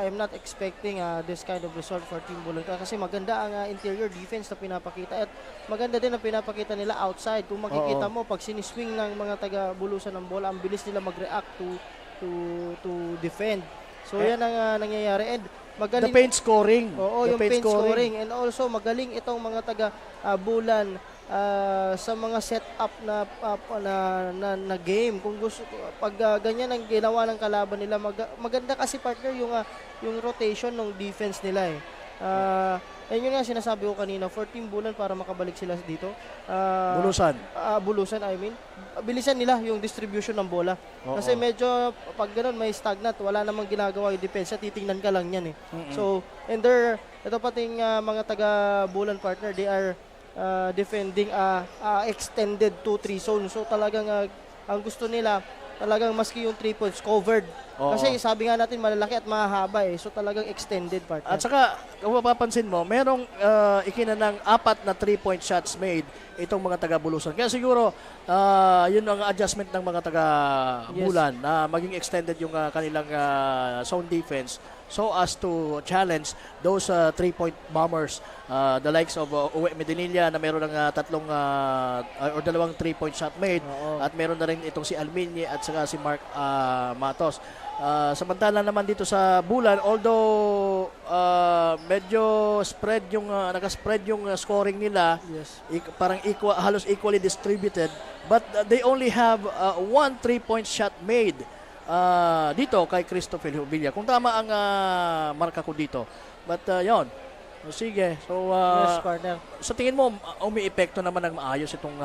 I'm not expecting this kind of result for Team Bulan kasi maganda ang interior defense na pinapakita at maganda din ang pinapakita nila outside. Kung makikita mo, pag siniswing ng mga taga-Bulusan ng bola, ang bilis nila mag-react to defend. So yan ang nangyayari. And magaling, The paint scoring. Oo, yung paint scoring. And also magaling itong mga taga-Bulan sa mga setup na game. Kung gusto, pag ganyan ang ginawa ng kalaban nila, maganda kasi, partner, yung rotation ng defense nila yun nga sinasabi ko kanina, for Team Bulan para makabalik sila dito. Bulusan, I mean. Bilisan nila yung distribution ng bola. Kasi medyo, pag ganun, may stagnant. Wala namang ginagawa yung depensa. Titingnan ka lang yan So, and ito pating mga taga-Bulan, partner, they are defending extended 2-3 zone. So talagang ang gusto nila talagang maski yung 3 points covered. Kasi sabi nga natin malalaki at mahaba So talagang extended, partner. At saka kung mapapansin mo, merong ikinanang 4 na 3-point shots made itong mga taga-Bulusan. Kaya siguro yun ang adjustment ng mga taga-Bulan na maging extended yung kanilang zone defense so as to challenge those 3-point bombers, the likes of Uwe Medinilla na meron ng dalawang 3-point shot made at meron na rin itong si Alminye at saka si Mark Matos. Samantala naman dito sa Bulan, although medyo naka-spread yung scoring nila, parang halos equally distributed, but they only have 1 3-point shot made dito kay Christopher Hubilla. Kung tama ang marka ko dito. But yun. Sige. So, yes, partner. sa tingin mo, umi-epekto naman ng maayos itong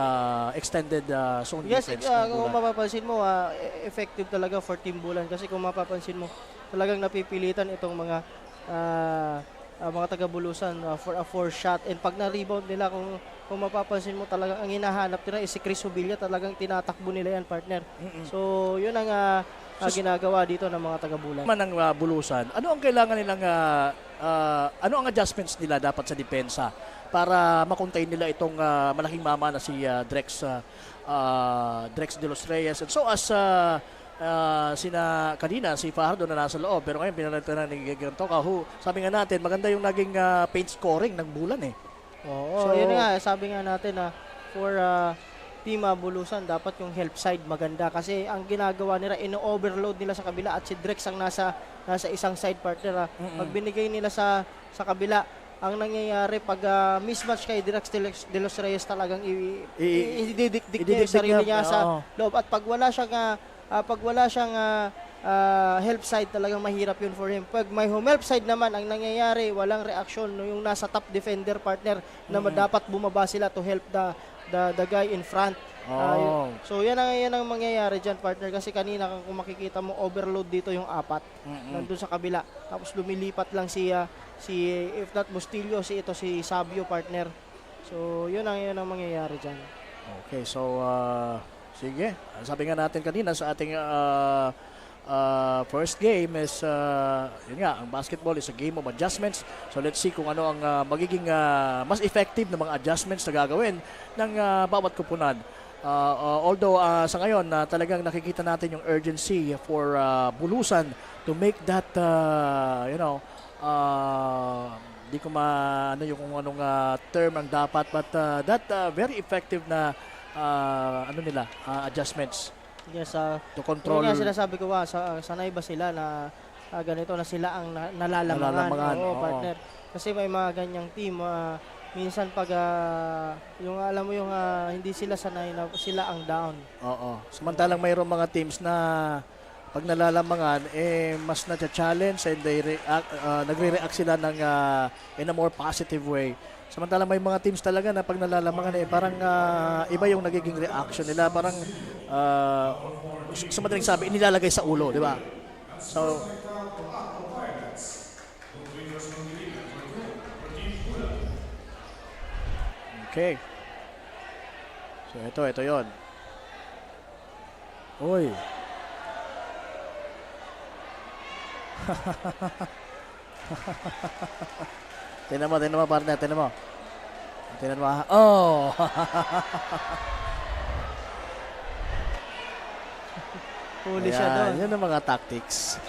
extended zone defense? Yes, kung mapapansin mo, effective talaga for Team Bulan. Kasi kung mapapansin mo, talagang napipilitan itong mga taga-Bulusan for a 4-shot. And pag na-rebound nila, kung mapapansin mo, talagang ang hinahanap nila is si Chris Hubilla. Talagang tinatakbo nila yan, partner. So, yun ang ginagawa dito ng mga taga-Bulan. Ng Bulusan, ano ang kailangan nilang ano ang adjustments nila dapat sa depensa para makontain nila itong malaking mama na si Drex de los Reyes, and so as kanina si Fajardo na nasa loob, pero ngayon pinalitan na ni Gantoka, who sabi nga natin maganda yung naging paint scoring ng Bulan So yun nga, sabi nga natin for Team Bulusan, dapat yung help side maganda kasi ang ginagawa nila, ino-overload nila sa kabila at si Drex ang nasa isang side, partner. Pag binigay nila sa kabila, ang nangyayari pag mismatch kay Drex de los Reyes, talagang ididikdik niya yung sarili niya sa loob. At pag wala siyang help side, talagang mahirap yun for him. Pag may home help side naman, ang nangyayari, walang reaksyon yung nasa top defender, partner, na dapat bumaba sila to help the guy in front. So yan ang mangyayari dyan, partner, kasi kanina kung makikita mo, overload dito yung 4 nandun sa kabila, tapos lumilipat lang si if not Bustillo, si Sabio, partner. So yun ang mangyayari dyan. Okay, so sige, sabi nga natin kanina sa ating first game is, yun nga, ang basketball is a game of adjustments. So let's see kung ano ang magiging mas effective na mga adjustments na gagawin ng bawat kupunan. Although sa ngayon, talagang nakikita natin yung urgency for Bulusan to make that, di ko ano yung kung anong term ang dapat, but that very effective na adjustments Yes, to control. control. Yung nga sinasabi ko, sanay ba sila na ganito na sila ang nalalamangan? Oo, oo. partner. Kasi may mga ganyang team, minsan pag yung alam mo yung hindi sila sanay na sila ang down. Oo. Samantalang mayroong mga teams na pag nalalamangan, mas na-challenge and nagre-react sila ng, in a more positive way. Samantalang may mga teams talaga na pag nalalamangan, parang iba yung nagiging reaction nila. Parang, sa madaling sabi, inilalagay sa ulo, di ba? So, okay. So, ito yon. Uy. Tinan mo, partner, tinan mo. Tinan mo. Oh! Huli siya doon. Yan ang mga tactics.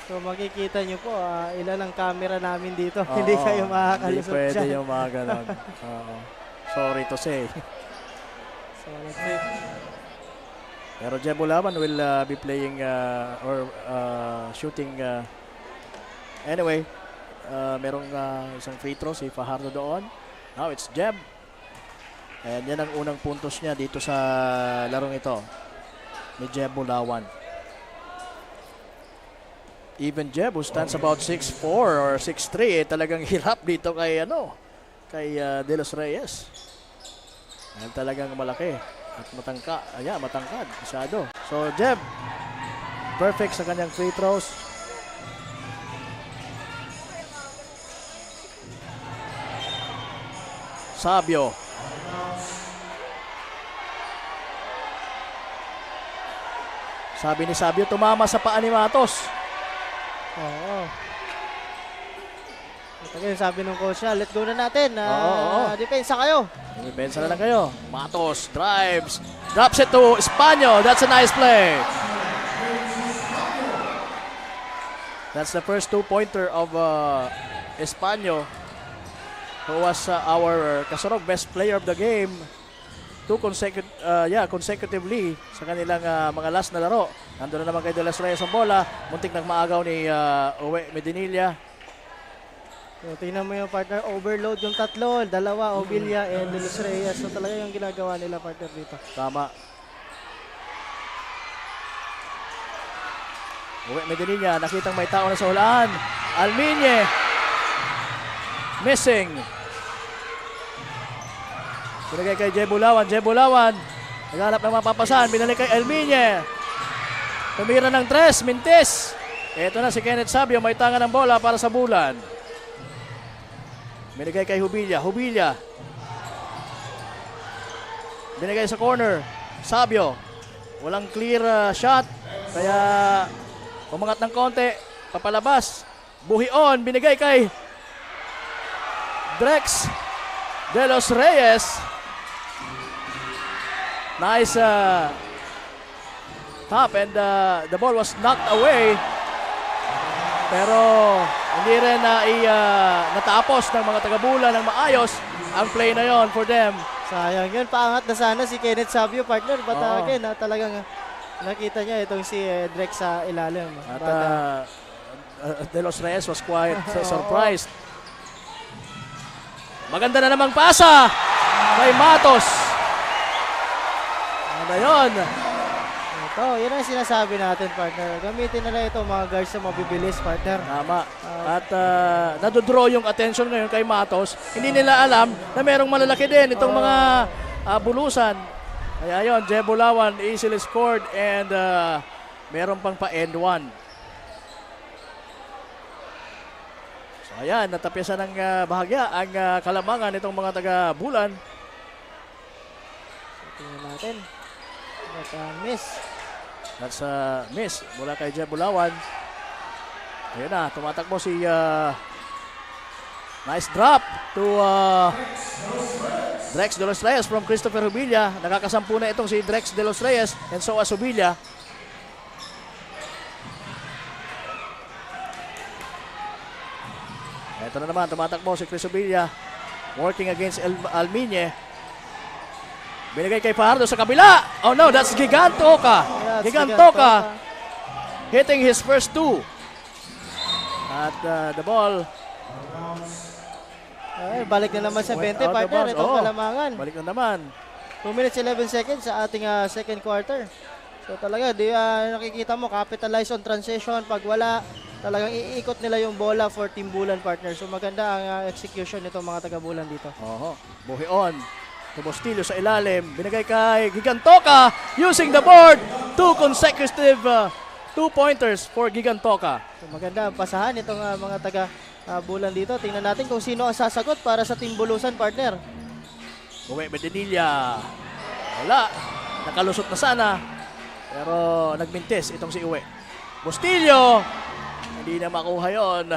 So makikita nyo po, ilan ang camera namin dito. Oo, Hindi kayo makakalusot Hindi pwede dyan. yung mga ganon. Oo. Sorry to say. So, let's see. Pero Jeb Ulaban will be playing or shooting. Anyway, merong isang free throw si Fajardo doon. Now it's Jeb. And yan ang unang puntos niya dito sa larong ito ni Jeb Bulawan. Even Jeb, who stands about 6'4 or 6'3, talagang hirap dito kay De Los Reyes. Dahil talagang malaki at matangkad masyado. So Jeb, perfect sa kanyang free throws. Sabio. Sabi ni Sabio, tumama sa paa ni Matos. Oo. Ito yung sabi ng coach niya, let go na natin. Oo. Depensa kayo. Bensa na lang kayo. Matos drives. Drops it to Espanyol. That's a nice play. That's the first two-pointer of Espanyol, who was our Kasurog best player of the game consecutively sa kanilang mga last na laro. Nandun na naman kay De Los Reyes ang bola. Muntik nagmaagaw ni Uwe Medinilla. So, tingnan mo yung partner, overload yung tatlo, dalawa, Obilia and De Los Reyes. So talaga yung ginagawa nila partner dito. Tama. Uwe Medinilla, nakitang may tao na sa hulaan. Alminye. Missing. Binigay kay Jeb Bulawan. Naghanap ng mapapasan. Binalik kay Alminye. Tumira ng 3. Mintis. Ito na si Kenneth Sabio. May tanga ng bola para sa Bulan. Binigay kay Hubilia. Binigay sa corner. Sabio. Walang clear shot. Kaya umangat ng konti. Papalabas. Buhion. Binigay kay Drex De Los Reyes. Nice top and the ball was knocked away. Pero hindi rin natapos ng mga taga-Bulan ng maayos ang play na yon for them. Sayang yun, paangat na sana si Kenneth Sabio partner. But Oo. again, talagang nakita niya itong si Drex sa ilalim. At De Los Reyes was quite surprised. Maganda na namang pasa kay Matos. Ano yun? Ito, yun ang sinasabi natin partner. Gamitin nila ito mga guards na mabibilis partner. Tama. At nadodraw yung attention ngayon kay Matos. Hindi nila alam na merong malalaki din itong mga Bulusan. Kaya yun, Jeb Bulawan easily scored and meron pang pa-end one. So ayan, natapyasan ng bahagya ang kalamangan itong mga taga-Bulan. Tingnan natin. But miss. That's a miss mula kay Jeb Bulawan. Ayun na, tumatakbo si nice drop to Drex De Los Reyes from Christopher Hubilla. Nakakasampu na itong si Drex De Los Reyes and so as Hubilla. Ito na naman, tumatakbo si Chris Hubilla. Working against Almiñe. Binigay kay Fajardo sa kabila. Oh no, that's Gigantoka. That's Gigantoka hitting his first two. At the ball. Ay, balik na naman sa 20, went out of partner. bounds. Itong Oo, Kalamangan. balik na naman. 2 minutes 11 seconds sa ating second quarter. So talaga, nakikita mo, capitalize on transition. Pag wala, talagang iikot nila yung bola for Team Bulan, partner. So maganda ang execution nitong mga taga-Bulan dito. Oho, buhi on. Tubostillo sa ilalim. Binigay kay Gigantoka using the board. 2 consecutive 2-pointers for Gigantoka. So maganda ang pasahan itong mga taga-Bulan dito. Tingnan natin kung sino ang sasagot para sa Team Bulusan, partner. Uwe Medinilla. Wala. Nakalusot na sana. Pero nagmintis itong si Uwe. Bustillo. Hindi na makuha yon.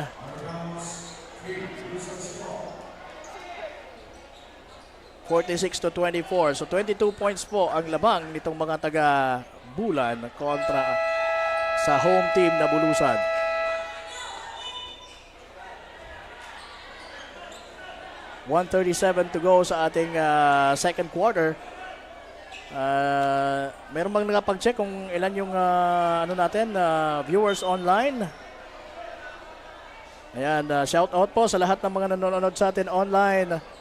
(46-24). So 22 points po ang labang nitong mga taga-Bulan kontra sa home team na Bulusan. (1:37 to go sa ating second quarter. Meron bang nakapag-check kung ilan yung viewers online? Ayan, shout out po sa lahat ng mga nanonood sa atin online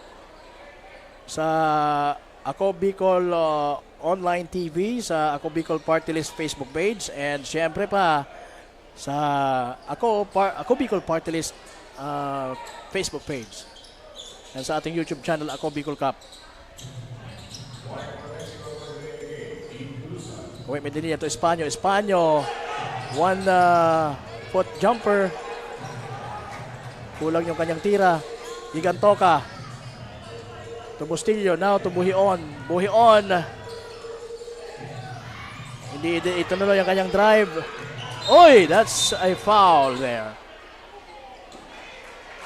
sa Ako Bicol Online TV, sa Ako Bicol Party List Facebook page, and syempre pa sa Ako Bicol Party List Facebook page, and sa ating YouTube channel Ako Bicol Cup. Wait, Medinilla to Espanyo. 1-foot jumper. Kulang yung kanyang tira. Gigantoka. To Bustillo, now to Buhion. Buhion. Hindi ituloy ang kanyang drive. Oy, that's a foul there.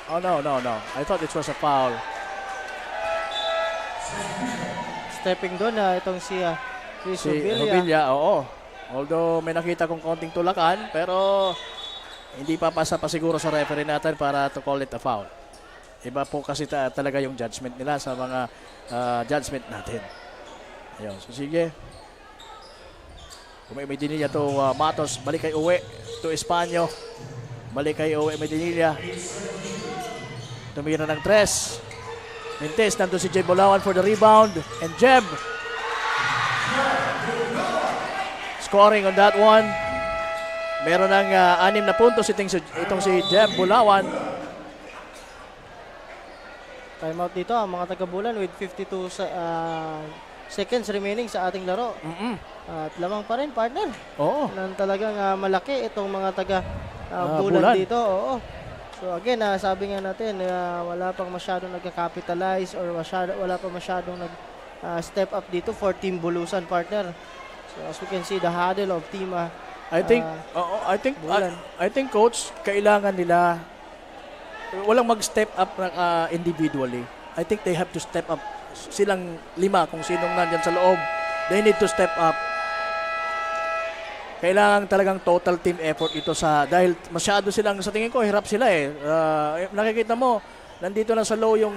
Oh, no. I thought it was a foul. Stepping doon itong si Chris Si Hubilla. Hubilla, oo. Although may nakita kong konting tulakan, pero hindi papasa pa siguro sa referee natin para to call it a foul. Iba po kasi talaga yung judgment nila sa mga judgment natin. Ayun, so sige. Medinilla to Matos, balik kay Uwe to Espanyo. Balik kay Uwe Medinilla. Tumira ng 3. Mintes, nandun si Jeb Bulawan for the rebound. And Jeb scoring on that one. Meron ng 6 na puntos itong si Jeb Bulawan. Timeout dito ang mga taga-Bulan with 52 seconds remaining sa ating laro. At lamang pa rin, partner. Oo. Nang talagang malaki itong mga Bulan. taga-Bulan dito. Oo. So again, sabi nga natin, wala pang masyadong nagka-capitalize or wala pa masyadong nag-step up dito for Team Bulusan, partner. So as we can see, the huddle of Team I think coach, kailangan nila walang mag-step up individually. I think they have to step up. Silang 5 kung sinong nandyan sa loob. They need to step up. Kailangan talagang total team effort ito dahil masyado silang, sa tingin ko, hirap sila eh. Nakikita mo, nandito na sa low yung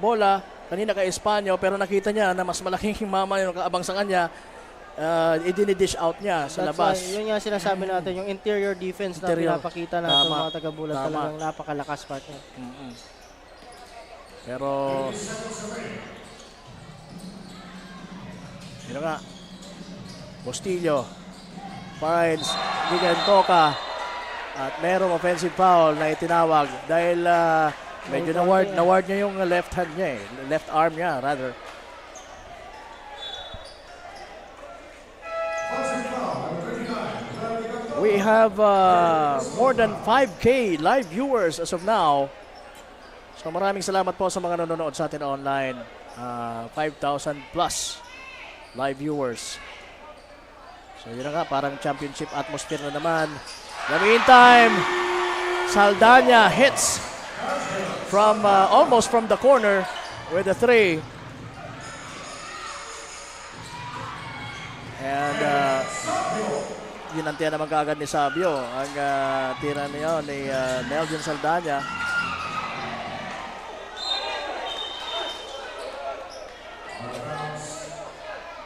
bola, kanina kay Espanyo, pero nakita niya na mas malaking mama yung kaabang sa kanya. I-dish out niya sa labas. Yun nga sinasabi natin, yung interior defense na pinapakita na itong mga taga-Bulan talagang napakalakas, partner. Pero yun nga, Bustillo finds Gigantoka at merong offensive foul na itinawag dahil medyo naward niya yung left hand niya left arm niya rather. We have more than 5K live viewers as of now. So maraming salamat po sa mga nanonood sa atin online. 5,000 plus live viewers. So yun na nga, parang championship atmosphere na naman. In the meantime, Saldana hits from almost from the corner with a 3. And ginantihan naman kaagad ni Sabio ang tira niyo ni Nelson Saldana.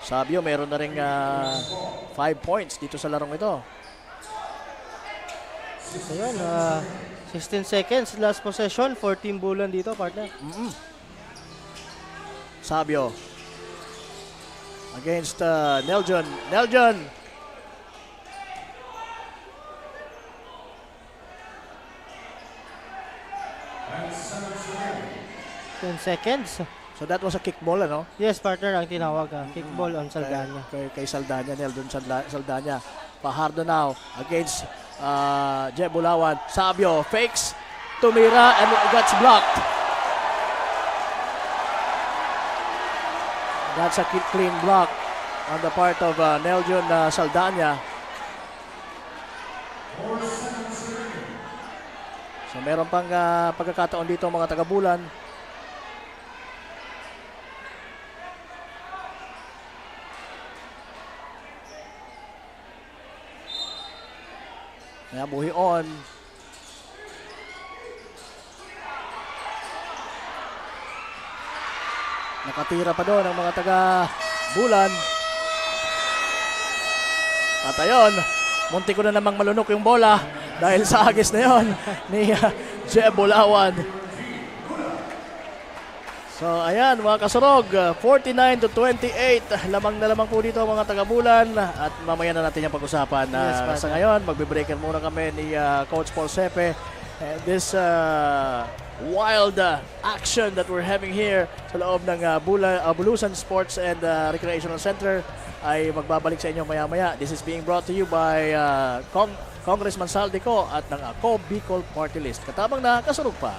Sabio meron na ring 5 points dito sa larong ito. Ayun, 16 seconds last possession for Team Bulan dito, partner. Sabio against Neljon. Neljon! 10 seconds. So that was a kickball, ano? Yes, partner, ang tinawag. Kickball on Saldana. Kay Saldana, Nelson Saldana. Fajardo now against Jeb Bulawan. Sabio fakes, tumira, and gets blocked. That's a clean block on the part of Nelson Saldana. So meron pang pagkakataon dito mga taga-Bulan. Buhi on. Nakatira pa doon ang mga taga-Bulan. At ayun, munti ko na namang malunok yung bola dahil sa agis na yon ni Jeb Bulawan. So ayan mga kasurog, 49-28, lamang na lamang po dito mga taga-Bulan at mamaya na natin yung pag-usapan. Yes, sa ngayon, magbe-breaker muna kami ni Coach Paul Sepe. This wild action that we're having here sa loob ng Bulusan Sports and Recreational Center ay magbabalik sa inyo maya-maya. This is being brought to you by Congressman Saldico at ng Ako Bicol Party List. Katabang na kasurog pa.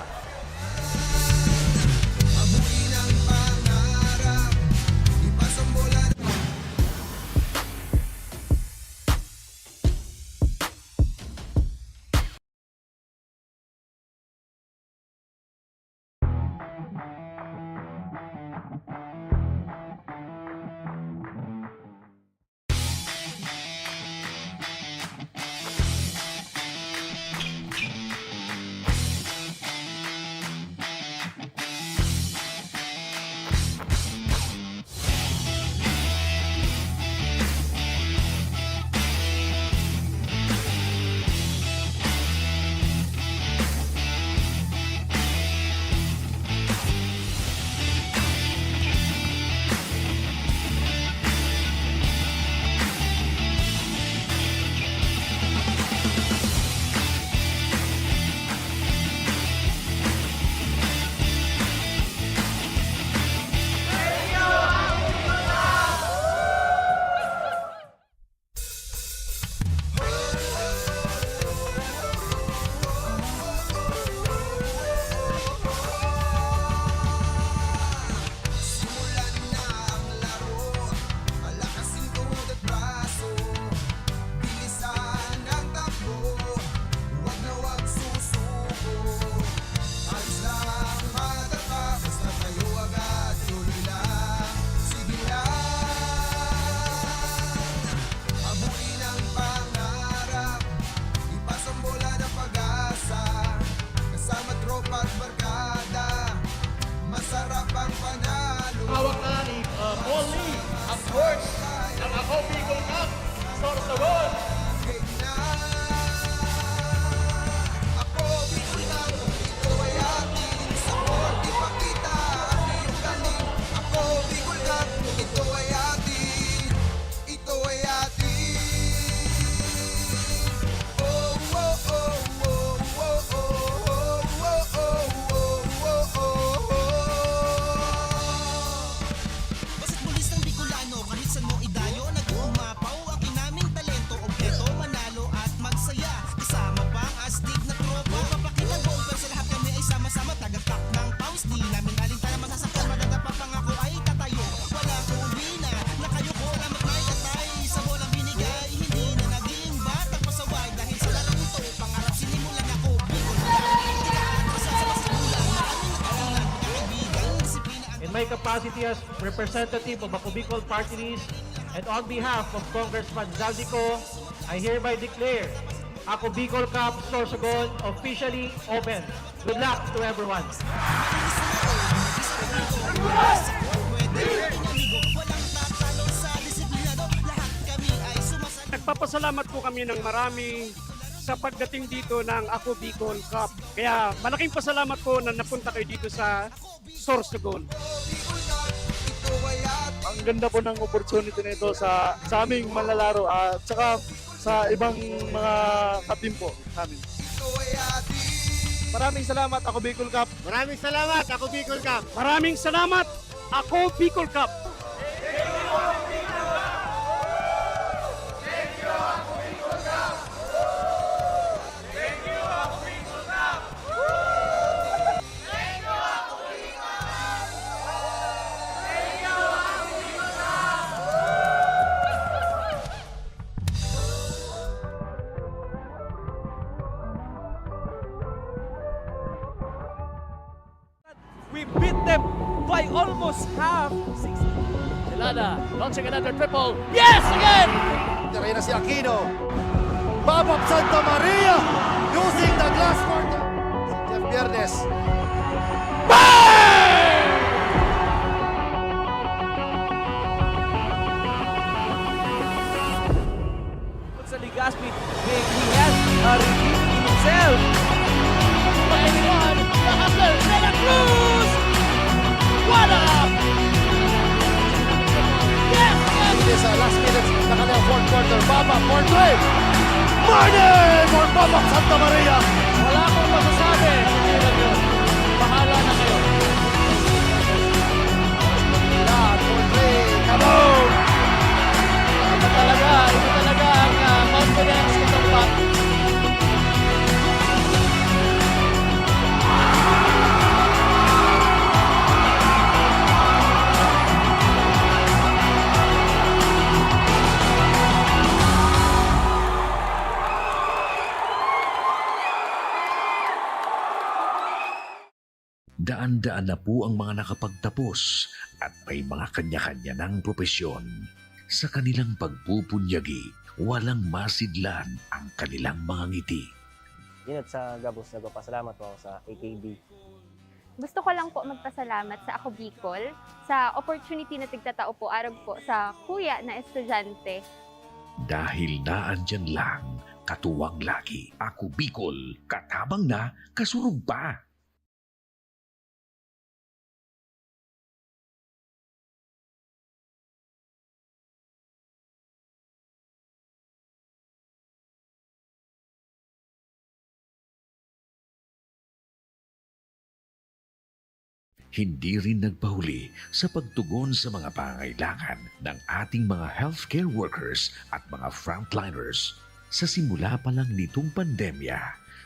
Hawak na ni Paul Lee ang torch ng Ako Bicol Cup. Sorsogon! my capacity as representative of Ako Bicol Party List and on behalf of Congressman Zaldico, I hereby declare Ako Bicol Cup Sorsogon officially open. Good luck to everyone. Nagpapasalamat po kami ng marami sa pagdating dito ng Ako Bicol Cup. Kaya malaking pasalamat po na napunta kayo dito sa Sorsogon. Ang ganda po ng opportunity nito sa aming manlalaro at saka sa ibang mga katim po namin. Maraming salamat, Ako Bicol Cup. Maraming salamat, Ako Bicol Cup. Maraming salamat, Ako Bicol Cup. We beat them by almost half. Delana launching another triple. Yes, again! Tira na si Aquino. Bob of Santa Maria using the glass court. Si Jeff Viernes. Sa Ligaspi, he has redeemed himself. Anyone, the hustler, De La Cruz! What up? Yes, yes! It is last minutes na kanilang fourth quarter. Baba for three. Money for Bob of Santa Maria. Wala akong masasabi. Hindi lang yun. Bahala na kayo. Lahat for three. Kaboom! Ito talaga ang confidence ng tempat. Daan-daan na po ang mga nakapagtapos at may mga kanya-kanya ng propesyon. Sa kanilang pagpupunyagi, walang masidlan ang kanilang mga ngiti. Yun at sa Gabos, nagpapasalamat po ako sa AKB. Gusto ko lang po magpasalamat sa Ako Bicol sa opportunity na tigtatao po arog po sa kuya na estudyante. Dahil naandyan lang, katuwang lagi. Ako Bicol, katabang na, kasurog pa. Hindi rin nagpahuli sa pagtugon sa mga pangailangan ng ating mga healthcare workers at mga frontliners. Sa simula pa lang nitong pandemya,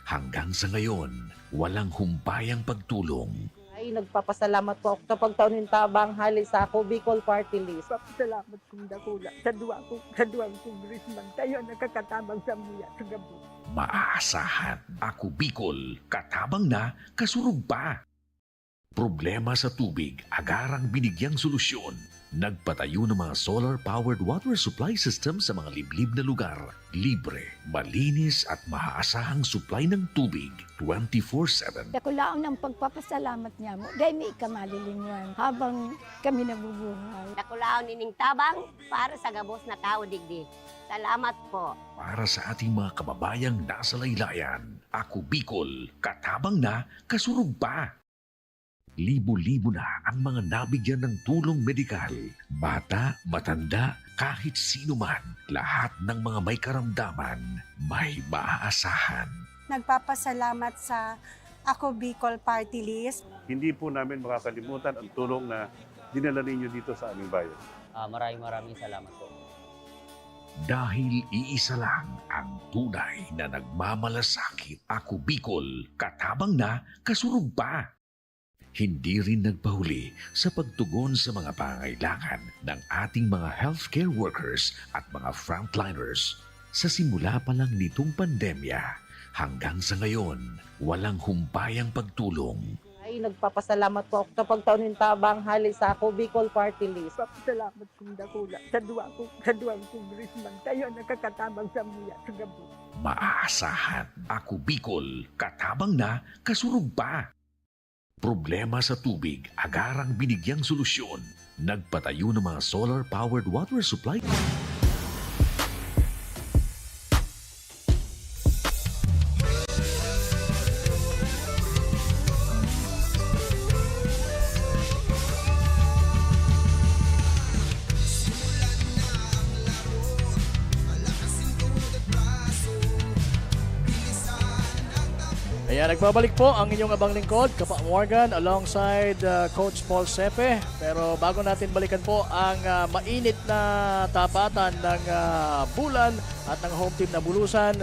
hanggang sa ngayon, walang humpayang pagtulong. Ay, nagpapasalamat po ako sa pagtaunin tabang hali sa Ako Bicol Party List. Papasalamat kong dakula sa duwang congressman. Kayo nakakatabang sa muya sa gabi. Maaasahan, Ako Bicol, katabang na, kasurog pa. Problema sa tubig, agarang binigyang solusyon. Nagpatayo ng mga solar-powered water supply system sa mga liblib na lugar. Libre, malinis at maaasahang supply ng tubig 24/7. Ako lang ng pagpapasalamat niya mo. Dahil may kamalilingan habang kami nabubuhay. Ako lang nining tabang para sa Gabos na tao digdi. Salamat po. Para sa ating mga kababayang nasa laylayan, Ako Bicol, katabang na, kasurog pa. Libo-libo na ang mga nabigyan ng tulong medikal. Bata, matanda, kahit sino man, lahat ng mga may karamdaman, may maaasahan. Nagpapasalamat sa Ako Bicol Party List. Hindi po namin makakalimutan ang tulong na dinala ninyo dito sa aming bayan. Maraming salamat po. Dahil iisa lang ang tunay na nagmamalasakit. Ako Bicol, katabang na, kasurog pa. Hindi rin nagpahuli sa pagtugon sa mga pangailangan ng ating mga healthcare workers at mga frontliners. Sa simula pa lang nitong pandemya, hanggang sa ngayon, walang humpayang pagtulong. Ay, Party. Nagpapasalamat po ako sa pagtaon ng tabang hali sa ako Bicol Party List. Salamat kong dakula sa duwang congressman. Kayo nakakatabang sa mga sa gabi. Maaasahan, Ako Bicol, katabang na, kasurug pa. Problema sa tubig, agarang binigyang solusyon. Nagpatayo ng mga solar-powered water supply. Ayan, nagbabalik po ang inyong abang lingkod, Kapa Morgan, alongside Coach Paul Sepe. Pero bago natin balikan po ang mainit na tapatan ng Bulan at ng home team na Bulusan,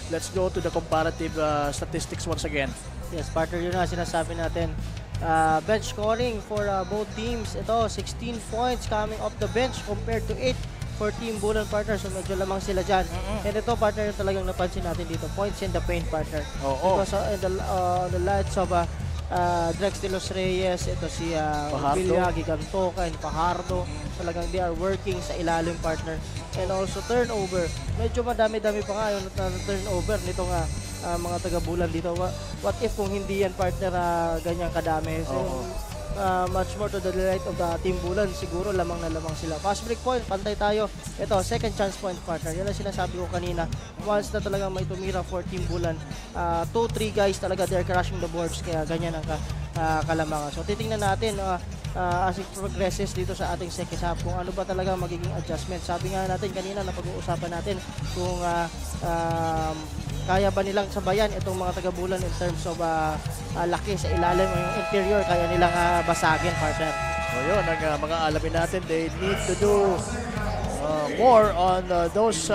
let's go to the comparative statistics once again. Yes, partner, yun na sinasabi natin. Bench scoring for both teams. Ito, 16 points coming off the bench compared to 8 for Team Bulan, partner. So medyo lamang sila dyan. And ito, partner, yung talagang napansin natin dito. Points in the paint, partner. Because the lights of Drex de los Reyes, ito si Villa, Gigantoca, and Fajardo. Talagang they are working sa ilalim, partner. And also turnover. Medyo madami-dami pa nga yung turnover nito nga mga taga-Bulan dito. What if kung hindi yan, partner, ganyang kadami? So, much more to the delight of the Team Bulan, siguro lamang na lamang sila. Fast break point, pantay tayo. Ito, second chance point, partner. Yan ang sinasabi ko kanina. Once na talagang may tumira for Team Bulan, 2-3 guys talaga, they're crushing the boards. Kaya ganyan ang kalamangan. So titingnan natin as it progresses dito sa ating second half kung ano ba talaga magiging adjustment. Sabi nga natin kanina na pag-uusapan natin kung kaya ba nilang sabayan itong mga taga-Bulan in terms of laki sa ilalim, yung interior, kaya nilang basagin, partner. So yun, ang mga alamin natin, they need to do more on those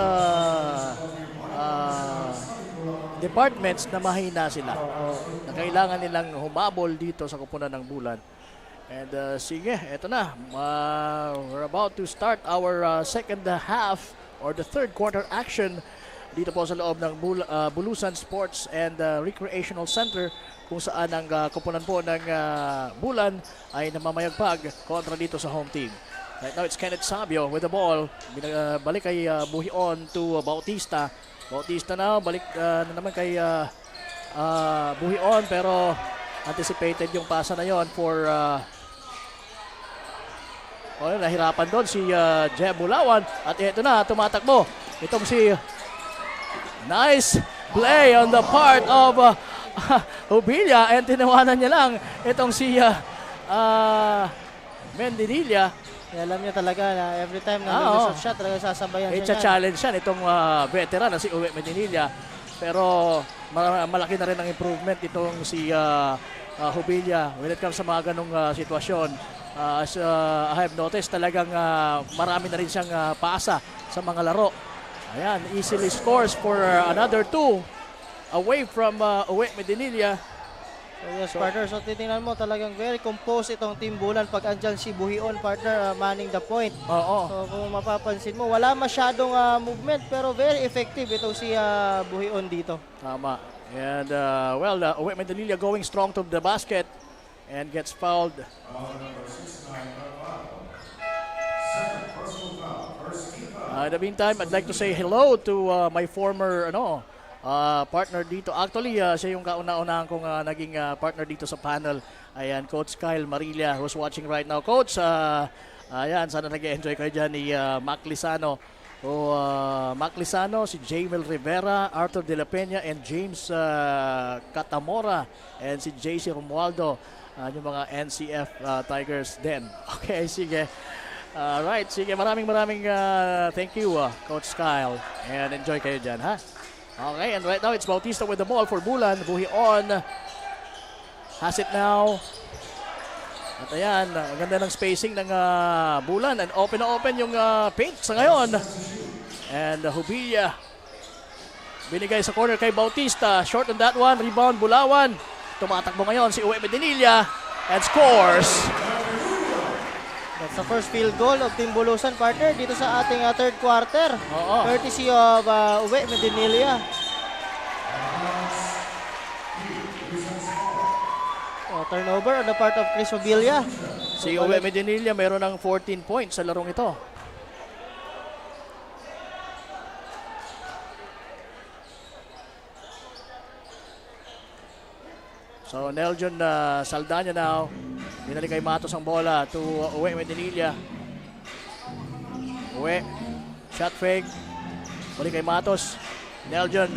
departments na mahina sila. Na kailangan nilang humabol dito sa kupunan ng Bulan. And sige, eto na. We're about to start our second half or the third quarter action dito po sa loob ng Bulusan Sports and Recreational Center, kung saan ang kupunan po ng Bulan ay namamayagpag kontra dito sa home team. Right now it's Kenneth Sabio with the ball. Balik kay Buhion to Bautista. Bautista na, balik na naman kay Buhion, pero anticipated yung pasa na yon for nahirapan doon si Jeb Bulawan. At ito na, tumatakbo. Itong si nice play on the part of Ubilla, and tinawanan niya lang itong si Mendinilla. Alam niya talaga na every time na nag-shot shot, talaga sasabayan siya. Challenge yan itong veteran na si Uwe Mendinilla. Pero malaki na rin ang improvement itong si Ubilla when it comes sa mga ganong sitwasyon. As I have noticed, talagang marami na rin siyang pasa sa mga laro. Ayan, easily scores for another 2 away from Uwe Mendinilla. So yes, partner, so titingnan mo talagang very composed itong Team Bulan pag andyan si Buhion, partner, manning the point. So kung mapapansin mo, wala masyadong movement pero very effective itong si Buhion dito. Tama. And Uwe Mendinilla going strong to the basket and gets fouled. In the meantime, I'd like to say hello to my former partner dito. Actually, siya yung kauna-unahan kong naging partner dito sa panel. Ayan, Coach Kyle Marilla, who's watching right now. Coach, ayan, sana nag-enjoy kayo dyan ni Mac Lisano. Mac Lisano, si Jamel Rivera, Arthur De La Peña, and James Catamora, and si JC Romualdo, yung mga NCF Tigers din. Okay, sige. Alright, sige, maraming thank you, Coach Kyle. And enjoy kayo dyan, ha? Okay, and right now it's Bautista with the ball for Bulan. Buhion has it now. At ayan, ang ganda ng spacing ng Bulan. And open na open yung paint sa ngayon. And Hubilla binigay sa corner kay Bautista. Short on that one. Rebound, Bulawan. Tumatakbo ngayon si Uwe Mendinilla and scores. That's the first field goal of Team Bulusan, partner, dito sa ating third quarter. Courtesy of Uwe Mendinilla. Turnover on the part of Chris Obilla. Si Uwe Medinilla mayroon ng 14 points sa larong ito. So Neljon Saldana now. Binalik kay Matos ang bola to Uwe Medinilla. Uwe. Shot fake. Balik kay Matos. Neljon.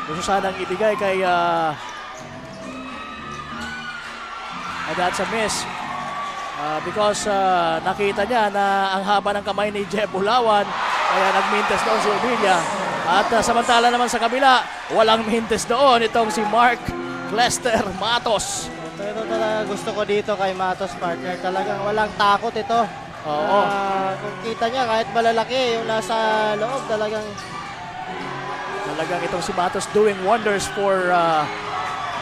Gusto sanang ibigay kay that's a miss. Because nakita niya na ang haba ng kamay ni Jeb Bulawan. Kaya nagmintes doon si Obilla. At samantala naman sa kabila, walang mintes doon itong si Mark Lester Matos. Ito talaga gusto ko dito kay Matos, partner. Talagang walang takot ito. Oo. Kung kita niya, kahit malalaki, yung nasa loob, talagang itong si Matos doing wonders for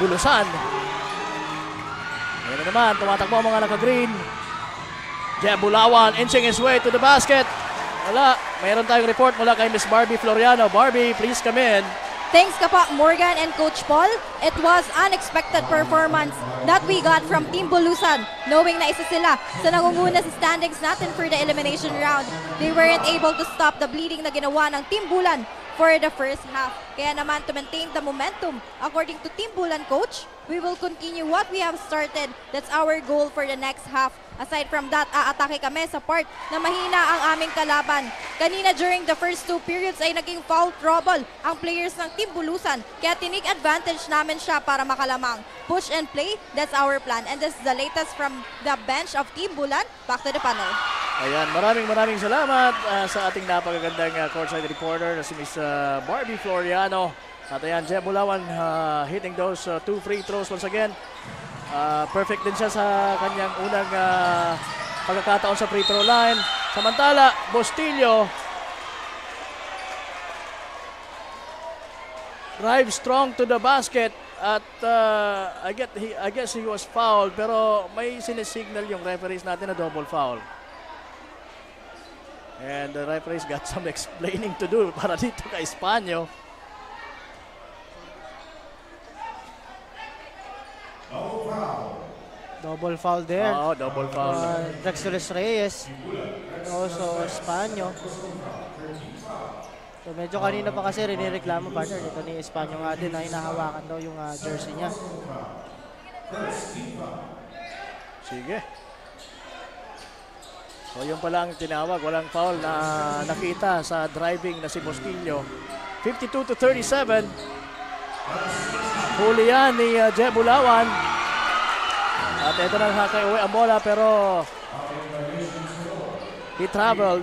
Bulusan. Ngayon na naman, tumatakbo ang mga naka-green. Jeb Bulawan inching his way to the basket. Wala. Mayroon tayong report mula kay Miss Barbie Floriano. Barbie, please come in. Thanks ka po, Morgan and Coach Paul. It was unexpected performance that we got from Team Bulusan. Knowing na isa sila sa nangunguna sa standings natin for the elimination round. They weren't able to stop the bleeding na ginawa ng Team Bulan for the first half. Kaya naman to maintain the momentum, according to Team Bulan coach, we will continue what we have started. That's our goal for the next half. Aside from that, aatake kami sa part na mahina ang aming kalaban. Kanina during the first 2 periods ay naging foul trouble ang players ng Team Bulusan. Kaya tinig advantage namin siya para makalamang. Push and play, that's our plan. And this is the latest from the bench of Team Bulan. Back to the panel. Ayan, maraming salamat sa ating napakagandang courtside reporter na si Miss Barbie Floriano. At ayan, Jeb Bulawan hitting those 2 free throws once again. Perfect din siya sa kanyang unang pagkakataon sa free throw line. Samantala, Bustillo drive strong to the basket at I guess he was fouled, pero may sinisignal yung referees natin na double foul. And the referees got some explaining to do para dito kay Espanyo. double foul there. Oo, double foul. Drexeles Reyes. And also Espanyo. So medyo kanina pa kasi rinireklamo, partner, dito ni Espanyo nga din na hinahawakan daw yung jersey niya. Sige. So yung pala ang tinawag, walang foul na nakita sa driving na si Bustillo. 52-37. Huli yan ni Jeb Bulawan. At ito na kay Uwe ang bola, pero he traveled.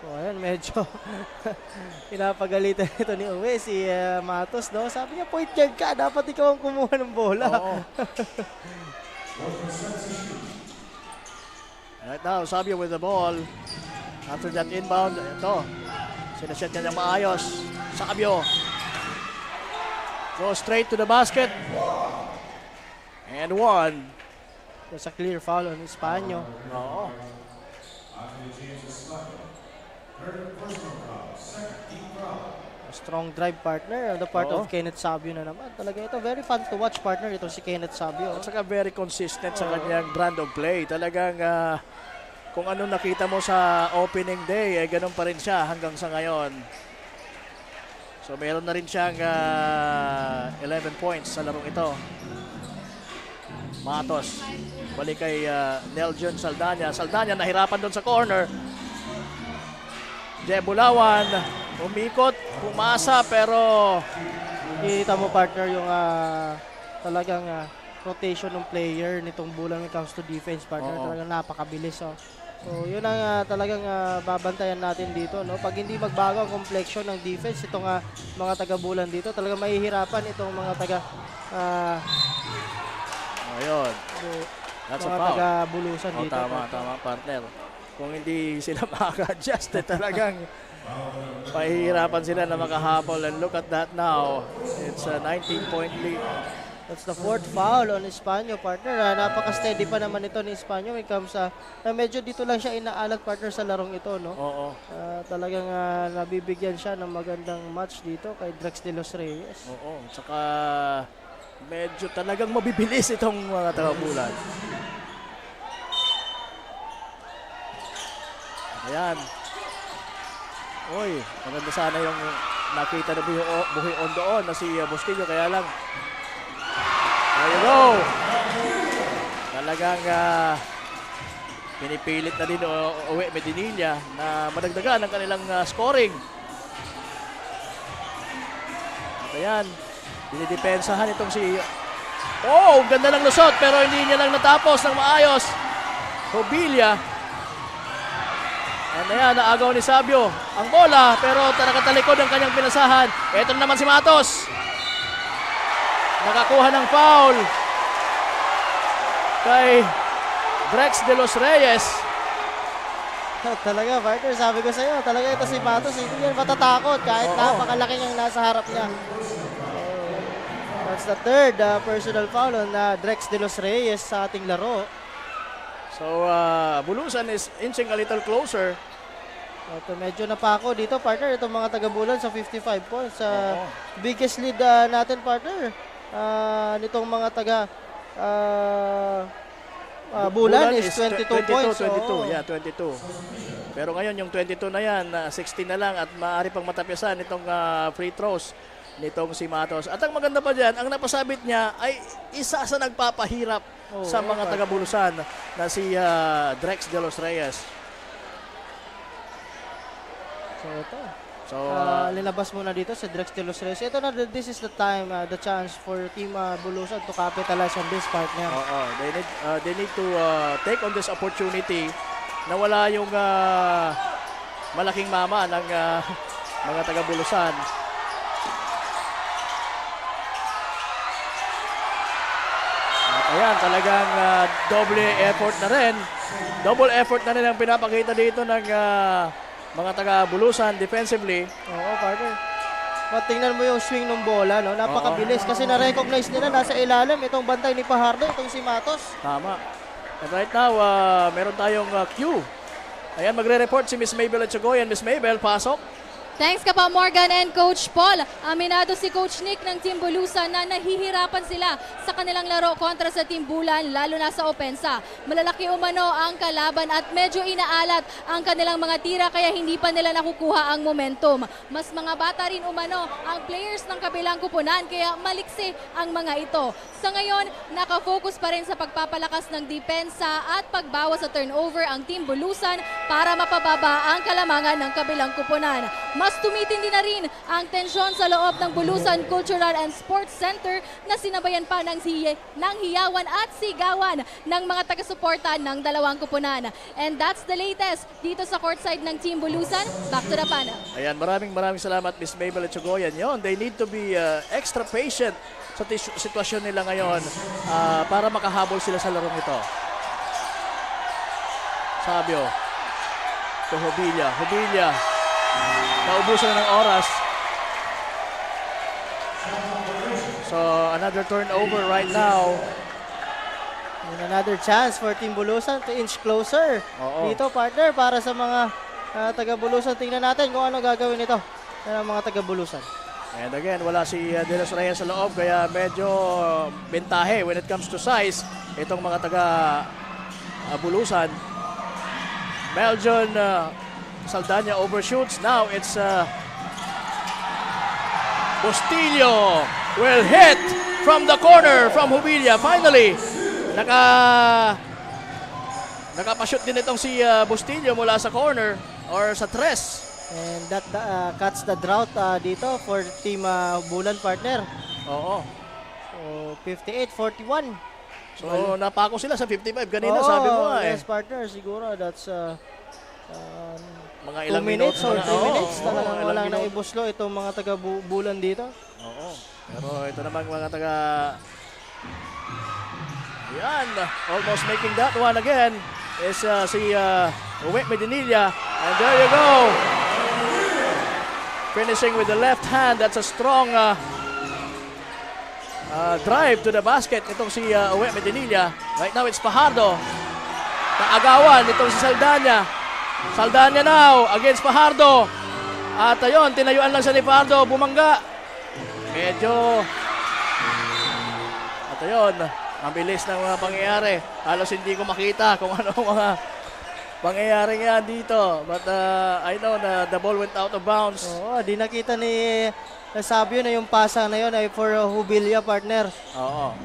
So ayan, medyo pinapagalitan ito ni Uwe si Matos, no? Sabi niya, point guard ka, dapat ikaw ang kumuha ng bola. Right now, Sabio with the ball. After that inbound, ito. Sinaset niya ng maayos. Sabio. Go straight to the basket. And one. There's a clear foul on Espanyo. Oo. Strong drive, partner on the part of Kenneth Sabio na naman. Talaga ito, very fun to watch, partner, ito si Kenneth Sabio. At saka very consistent sa kanyang brand of play. Talagang kung anong nakita mo sa opening day, ganun pa rin siya hanggang sa ngayon. So meron na rin siyang 11 points sa larong ito. Matos. Balik kay Neljon Saldana. Saldana nahirapan doon sa corner. Jeb Bulawan umikot, pumasa, pero kita mo, partner, yung talagang rotation ng player nitong Bulan when it comes to defense, partner. Talagang napakabilis. So yun ang talagang babantayan natin dito, no? Pag hindi magbago ang complexion ng defense itong mga taga-Bulan dito, talagang mahihirapan itong mga taga ayun. That's a mga foul. taga-Bulusan dito. Tama, partner. Kung hindi sila makaka-adjust, talagang mahihirapan sila na makahabol. And look at that now. It's a 19-point lead. That's the 4th foul on Espanyol, partner. Napaka-steady pa naman ito ni Espanyol when it comes sa medyo dito lang siya inaalat, partner, sa larong ito, no? Oo. Talagang nabibigyan siya ng magandang match dito kay Drex de los Reyes. Oo. Tsaka medyo talagang mabibilis itong mga taga-Bulan. Ayan. Uy, maganda sana yung nakita na buhay on doon na si Bustillo, kaya lang there you go. Talagang pinipilit na din Uwe Medinilla na madagdagan ang kanilang scoring. At ayan, dinidepensahan itong si ganda ng lusot pero hindi niya lang natapos ng maayos. Hobilla. And ayan, naagaw ni Sabio ang bola pero nakatalikod ang kanyang pinasahan. Ito na naman si Matos. Nakakuha ng foul kay Drex de los Reyes. Talaga, partner, sabi ko sa'yo, talaga ito si Matos, hindi yan matatakot kahit napakalaki niyang nasa harap niya. That's the 3rd personal foul on Drex de los Reyes sa ating laro. So, Bulusan is inching a little closer. Ito, medyo napako dito, partner, itong mga taga-Bulan sa 55 points. Biggest lead natin, partner. Nitong mga taga Bulan is 22 points. 22. Yeah, 22. Pero ngayon yung 22 na yan, 16 na lang at maaari pang matapyasan itong free throws nitong si Matos. At ang maganda pa dyan, ang napasabit niya ay isa sa nagpapahirap sa mga taga-Bulusan na si Drex de los Reyes. So ito. Linabas muna dito si Drex de los Reyes. Ito na, this is the time, the chance for Team Bulusan to capitalize on this partner. They need to take on this opportunity na wala yung malaking mama ng mga taga-Bulusan. Ayan, talagang double effort na rin. Double effort na rin ang pinapakita dito ng mga taga-Bulusan defensively. Oo, partner. Tingnan mo yung swing ng bola, no? Napakabilis kasi na-recognize nila nasa ilalim itong bantay ni Pajardo, itong si Matos. Tama. And right now, meron tayong cue. Ayan, magre-report si Miss Mabel Echegoyen. Miss Mabel, pasok. Thanks ka pa, Morgan and Coach Paul. Aminado si Coach Nick ng Team Bulusan na nahihirapan sila sa kanilang laro kontra sa Team Bulan, lalo na sa opensa. Malalaki umano ang kalaban at medyo inaalat ang kanilang mga tira kaya hindi pa nila nakukuha ang momentum. Mas mga bata rin umano ang players ng kabilang kupunan kaya maliksi ang mga ito. Sa ngayon, nakafocus pa rin sa pagpapalakas ng depensa at pagbawas sa turnover ang Team Bulusan para mapababa ang kalamangan ng kabilang kupunan. Mas tumitindi na rin ang tensyon sa loob ng Bulusan Cultural and Sports Center na sinabayan pa ng hiyawan at sigawan ng mga taga-suporta ng dalawang kupunan. And that's the latest dito sa courtside ng Team Bulusan. Back to the panel. Ayan, maraming salamat Miss Mabel Echegoyen. Yon, they need to be extra patient sa sitwasyon nila ngayon para makahabol sila sa larong ito. Sabio to Hobilla. Naubusan na ng oras. So, another turnover right now. And another chance for Team Bulusan to inch closer. Dito, partner, para sa mga taga-Bulusan. Tingnan natin kung ano gagawin ito ng mga taga-Bulusan. And again, wala si De Los Reyes sa loob, kaya medyo bentahe when it comes to size itong mga taga-Bulusan. Meljon Saldana overshoots. Now it's Bustillo will hit from the corner from Hobilla. Finally, nakapashoot din itong si Bustillo mula sa corner or sa tres. And that cuts the drought dito for Team Bulan, partner. Oo. So 58-41. So napako sila sa 55 kanina, sabi mo nga yes, partner, siguro that's mga ilang 2 minutes or 3 minutes. Talagang walang naibuslo itong mga taga-Bulan dito. Oo. Pero ito naman mga taga... Yan. Almost making that one again is si Uwe Medinilla. And there you go. Finishing with the left hand. That's a strong drive to the basket itong si Uwe Medinilla. Right now it's Fajardo. Naagawan itong si Saldana. Saldana now against Fajardo. At ayun, tinayuan lang siya ni Fajardo. Bumangga. Medyo... At ayun, ang bilis ng mga pangyayari. Halos hindi ko makita kung ano mga pangyayari nga dito. But I know na the ball went out of bounds. Oo, di nakita ni Sabio na yung pasa na yun ay for Jubilia, partner. Oo.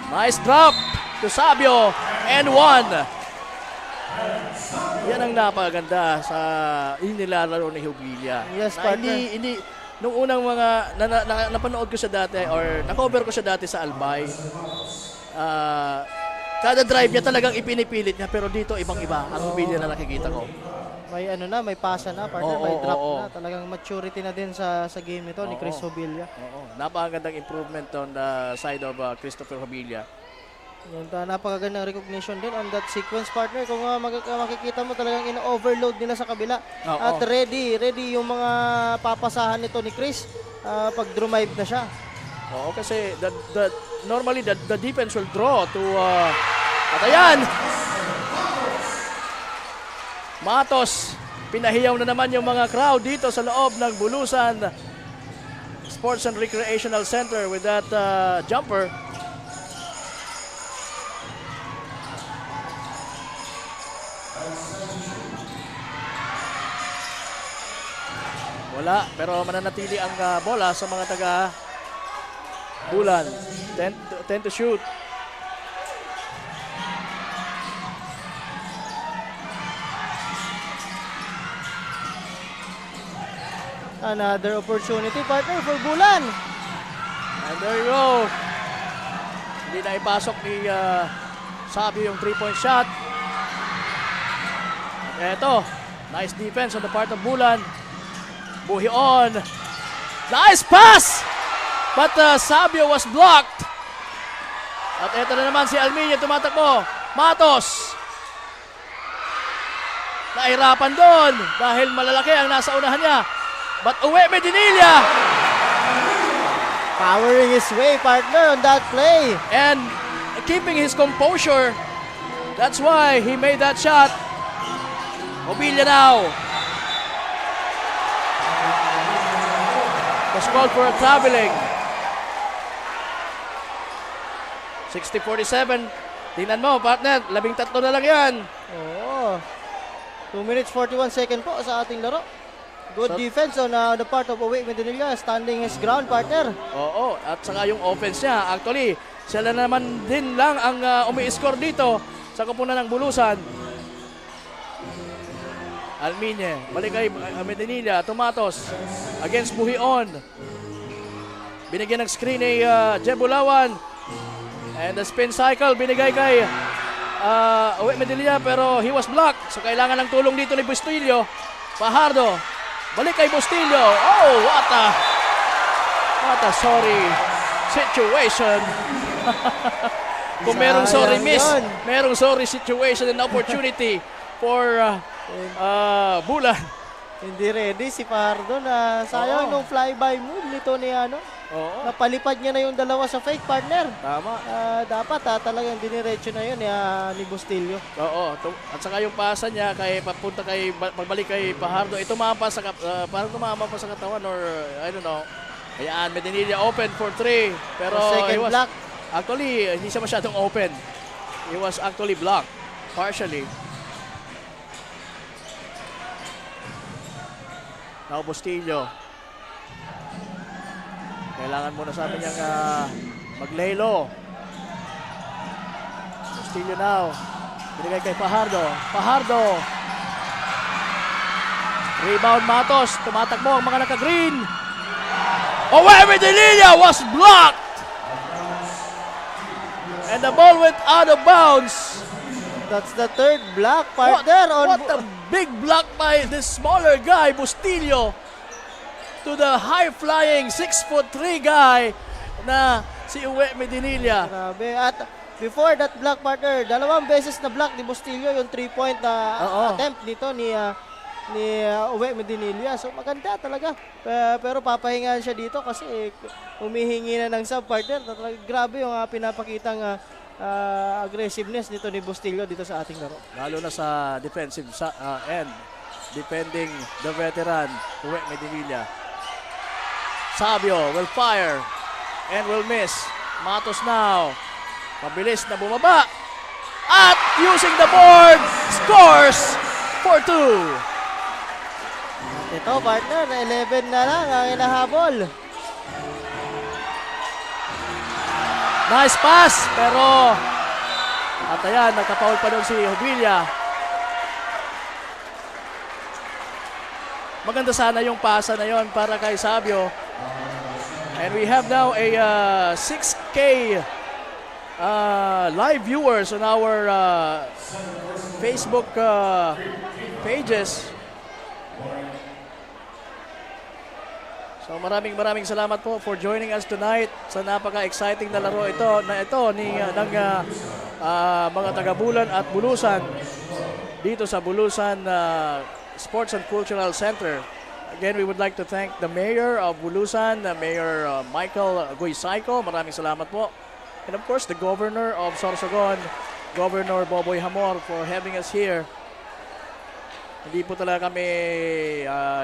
Nice drop to Sabio and one. Yan ang napaganda sa inilalaro ni Jubilia. Yes, Na partner. hindi, nung unang mga napanood ko siya dati or na-cover ko siya dati sa Albay, kada drive niya talagang ipinipilit niya, pero dito ibang-iba ang Jubilia na nakikita ko. May ano na, may pasa na, partner, Oo, may drop oo. na. Talagang maturity na din sa game nito ni Chris Jubilia. Oo, napakagandang improvement on the side of Christopher Jubilia. Yung napakagandang recognition din on that sequence, partner. Kung makikita mo talagang in-overload nila sa kabila. Oo. At ready yung mga papasahan nito ni Chris pag drive na siya. Oo, kasi normally the defense will draw to at ayan! Matos, pinahiyaw na naman yung mga crowd dito sa loob ng Bulusan Sports and Recreational Center with that jumper. Wala, pero mananatili ang bola sa mga taga Bulan. 10 to shoot. Another opportunity, partner, for Bulan. And there you go. Hindi na ipasok ni Sabio yung 3-point shot. At eto, nice defense on the part of Bulan. Buhi on. Nice pass! But Sabio was blocked. At eto na naman si Almiño tumatakbo. Matos. Nahirapan doon dahil malalaki ang nasa unahan niya. But Uwe Medinilla powering his way, partner, on that play. And keeping his composure. That's why he made that shot. Jubilia now. Was called for a traveling. 60-47. Tingnan mo, partner. 13 na lang yan. Oo. 2 minutes 41 second po sa ating laro. Good defense on the part of Uwe Medinilla, standing his ground, partner. Oo, at saka yung offense niya. Actually, sila naman din lang ang umi-score dito sa kupunan ng Bulusan. Almiñe, balik kay Medinilla, Tomatos against Buhion. Binigyan ng screen ni Jeb Bulawan. And the spin cycle binigay kay Uwe Medinilla, pero he was blocked. So kailangan ng tulong dito ni Bustillo. Fajardo. Balik kay Bustillo. Oh, what a sorry situation. Kung merong sorry miss, merong sorry situation and opportunity for Bulan. Hindi ready si Fajardo na sayang nung flyby move nito ni napalipad niya na yung dalawa sa fake, partner. Tama. Dapat talagang diniretso na yun ni Bustillo. Oo, at saka yung pasa niya kay papunta kay pagbalik kay Fajardo, ito tumama sa parang tumama pa sa katawan or I don't know. Ayan, Medinilla open for 3, pero second block. Actually, hindi siya masyadong open. He was actually blocked partially. Now Bustillo. Kailangan muna sabi niyang maglelo. Bustillo now. Binigay kay Fajardo. Fajardo. Rebound Matos. Tumatakbo ang mga naka-green. Uwe Medinilla was blocked. And the ball went out of bounds. That's the third block, partner. What a big block by this smaller guy, Bustillo, to the high-flying 6'3" guy na si Uwe Medinilla. Grabe. At before that block, partner, 2 beses na block ni Bustillo yung 3-point attempt nito ni ni Uwe Medinilla. So maganda talaga. Pero papahingahan siya dito kasi humihingi na ng sub partner. Talaga, grabe yung pinapakitang aggressiveness nito ni Bustillo dito sa ating laro. Lalo na sa defensive end. Defending the veteran, Uwe Medinilla. Sabio will fire and will miss. Matos now. Mabilis na bumaba. At using the board, scores for 2. Ito partner, 11 na lang ang inahabol. Nice pass, pero at ayan, nagka-foul pa doon si Hobilla. Maganda sana yung pasa na yon para kay Sabio. And we have now a 6K live viewers on our Facebook pages. So maraming salamat po for joining us tonight sa napaka-exciting na laro ito ng mga taga-Bulan at Bulusan dito sa Bulusan Sports and Cultural Center. Again, we would like to thank the Mayor of Bulusan, Mayor Michael Goysayco. Maraming salamat po. And of course, the Governor of Sorsogon, Governor Boboy Hamor, for having us here. Hindi po talaga kami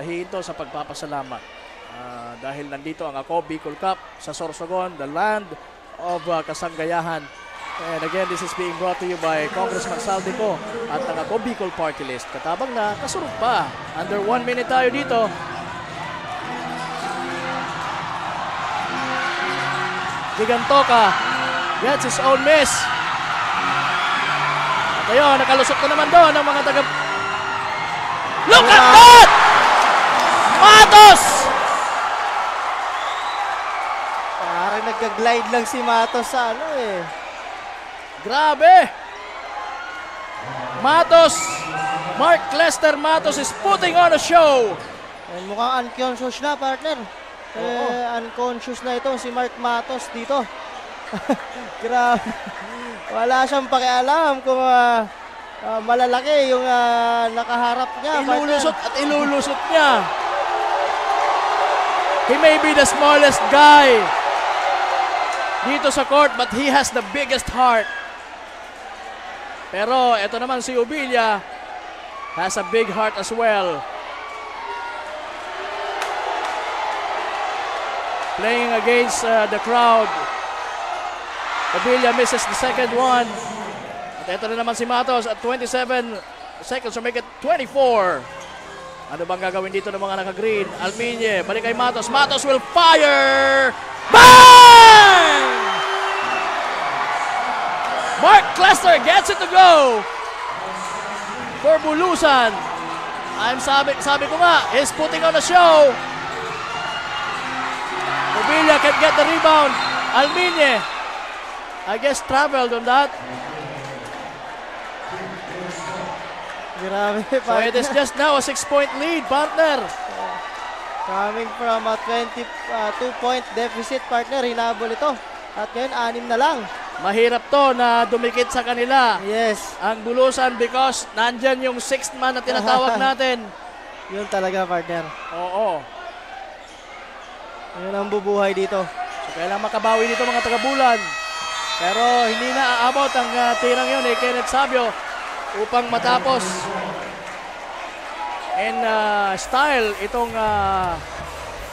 hihinto sa pagpapasalamat. Dahil nandito ang Ako Bicol Cup sa Sorsogon, the land of kasanggayahan. And again, this is being brought to you by Congressman Saldico at ang Ako Bicol Party List. Katabang na, kasurog pa. Under 1 minute tayo dito. Gigantoka gets his own miss. At ayun, nakalusot na naman doon ang mga taga... Look at that! Matos! Parang nagka-glide lang si Matos sa Grabe! Matos! Mark Lester Matos is putting on a show! And mukhang unconscious na, partner. Unconscious na ito si Mark Matos dito. Grabe. Wala siyang pakialam kung malalaki yung nakaharap niya. Ilulusot at ilulusot niya. He may be the smallest guy dito sa court, but he has the biggest heart. Pero ito naman si Hobilla has a big heart as well. Playing against the crowd. Hobilla misses the second one. At ito na naman si Matos at 27 seconds to make it 24. Ano bang gagawin dito ng mga naka-green? Alminye, balik kay Matos. Matos will fire! Bang! Mark Lester gets it to go for Bulusan. Sabi ko nga, he's putting on a show. Hobilla can get the rebound. Alminye, I guess, traveled on that. Grabe, so it is just now a 6-point lead, partner. Coming from a 22-point deficit, partner, hinabol ito. At ngayon, 6 na lang. Mahirap to na dumikit sa kanila. Yes. Ang Bulusan because nandyan yung 6th man na tinatawag natin. Yun talaga, partner. Oo. Yun ang bubuhay dito. So kailangan makabawi dito mga taga-Bulan. Pero hindi na aabot ang tirang yun Kenneth Sabio upang matapos in style itong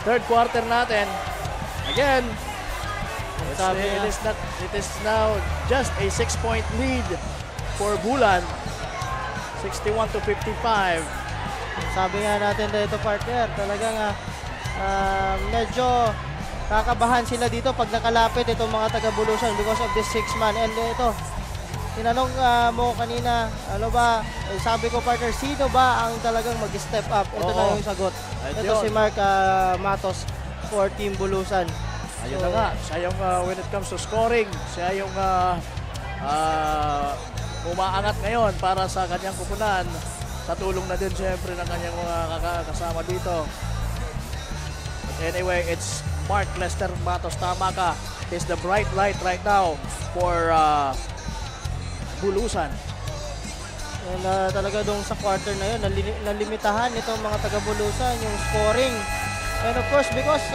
third quarter natin. Again, it is now just a 6-point lead for Bulan. 61-55. Sabi nga natin dito, partner, talagang medyo kakabahan sila dito pag nakalapit itong mga taga-Bulusan because of this 6-man. And ito, tinanong mo kanina, ano ba, sabi ko, partner, sino ba ang talagang mag-step up? Ito na yung sagot. Ito si Mark Matos for Team Bulusan. Ayun na nga, siya yung when it comes to scoring, siya yung umaangat ngayon para sa kanyang kupunan. Sa tulong na din siyempre ng kanyang mga kasama dito. But anyway, it's Mark Lester Matos. Tama ka. It's the bright light right now for Bulusan. And talaga doon sa quarter na yun, nalimitahan itong mga taga-Bulusan yung scoring. And of course, because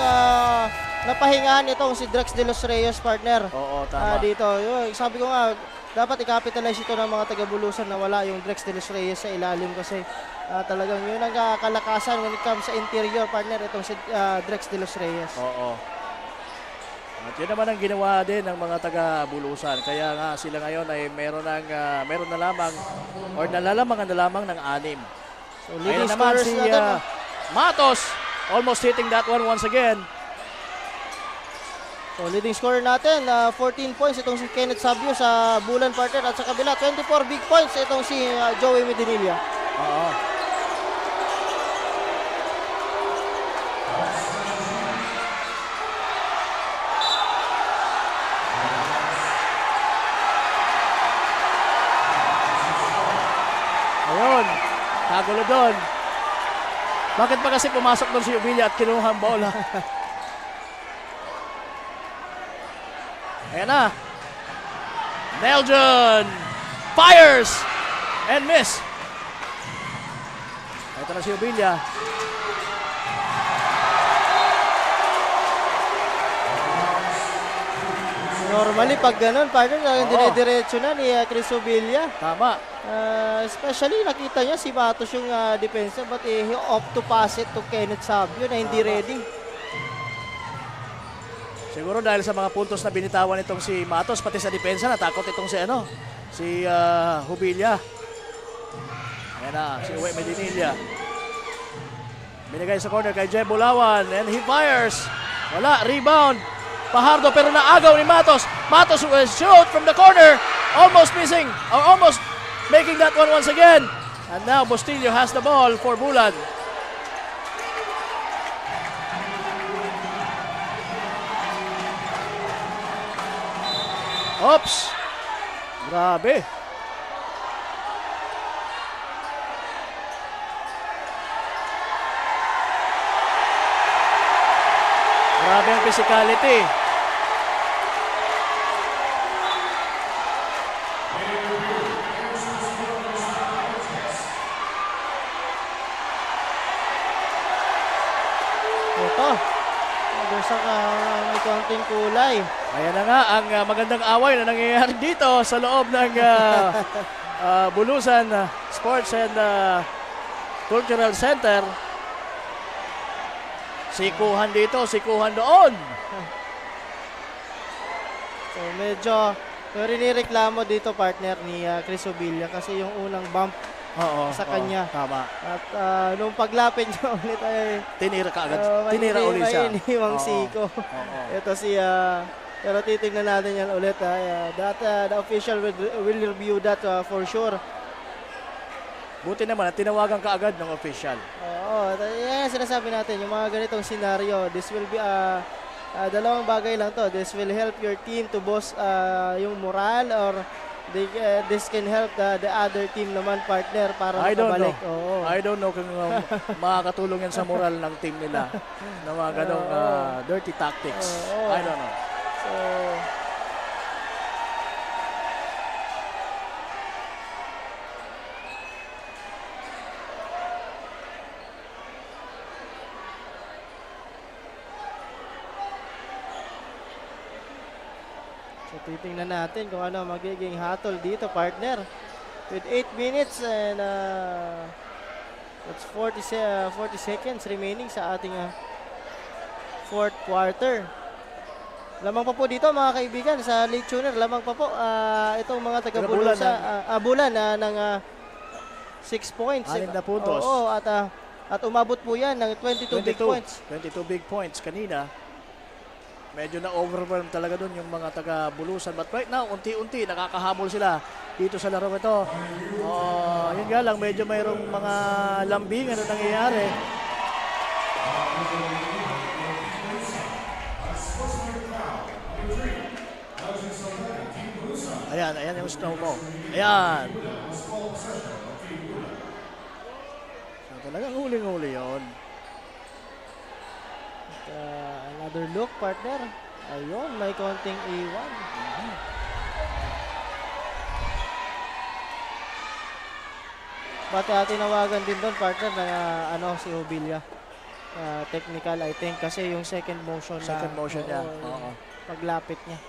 napahingahan itong si Drex De Los Reyes, partner. Oo, tama. Dito, yun, sabi ko nga, dapat i-capitalize ito ng mga taga-Bulusan na wala yung Drex De Los Reyes sa ilalim kasi talagang yun ang kalakasan when it comes sa interior, partner, itong si Drex De Los Reyes. Oo. At yun naman ang ginawa din ng mga taga-Bulusan. Kaya nga sila ngayon ay meron na lamang or nalalamangan na lamang ng 6. So, leading naman scorers si natin, Matos almost hitting that one once again. So, leading scorer natin, 14 points itong si Kenneth Sabio sa Bulan, partner, at sa kabila 24 big points itong si Joey Medinilla. Oo. Ayun, kagulo doon. Bakit pa kasi pumasok doon si Ubilla at kinuha ang bola? Ayan na. Neljon fires and miss. Ito na si Ubilla. Normally, pag ganun, partner, dire-diretso na ni Chris Ubilla. Tama. Especially, nakita niya si Matos yung depensa, but he opt to pass it to Kenneth Sabio na hindi ready. Siguro dahil sa mga puntos na binitawan itong si Matos, pati sa depensa, natakot itong si Ubilla. Ayan na, si Uwe Medinilla. Binigay sa corner kay Jeb Bulawan and he fires. Wala, rebound. Pajardo pero naagaw ni Matos. Matos will shoot from the corner. Almost missing, or almost making that one once again. And now Bustillo has the ball for Bulan. Oops! Grabe. Grabe ang physicality. Ito. May konting kulay. Ayan na nga ang magandang away na nangyayari dito sa loob ng Bulusan Sports and Cultural Center. Sikuhan dito, sikuhan doon. So medyo rinireklamo dito, partner, ni Chris Ubilla kasi yung unang bump sa kanya. Tama. At nung paglapit niya ulit ay tinira ka agad. Tinira ulit siya. Iniwang siko. Ito si pero titingnan natin yan ulit. The official will review that for sure. Buti naman at tinawagan ka agad ng official. Oo, yan sinasabi natin, yung mga ganitong scenario, this will be dalawang bagay lang to. This will help your team to boost yung moral or this can help the other team naman, partner, para makabalik. I don't know kung makakatulong yan sa moral ng team nila na mga ganong dirty tactics. I don't know. So titingnan natin kung ano magiging hatol dito, partner. With 8 minutes and that's 40 seconds remaining sa ating fourth quarter. Lamang pa po dito, mga kaibigan, sa late tuner, lamang pa po itong mga taga-Bulan Bulan ng 6 points. 6 na puntos. Oo, at umabot po yan ng 22 big points. 22 big points kanina. Medyo na-overwhelm talaga doon yung mga taga-Bulusan. But right now, unti-unti nakakahabol sila dito sa laro ito. Yun nga lang, medyo mayroong mga lambing na nangyayari. Ayan yung snow mo. Ayan. So, talagang huling-huli yun. Another look, partner. Ayun, may konting iwan. But tinawagan din doon, partner, na si Jubilia. Technical, I think, kasi yung second motion niya. Oo. Paglapit niya.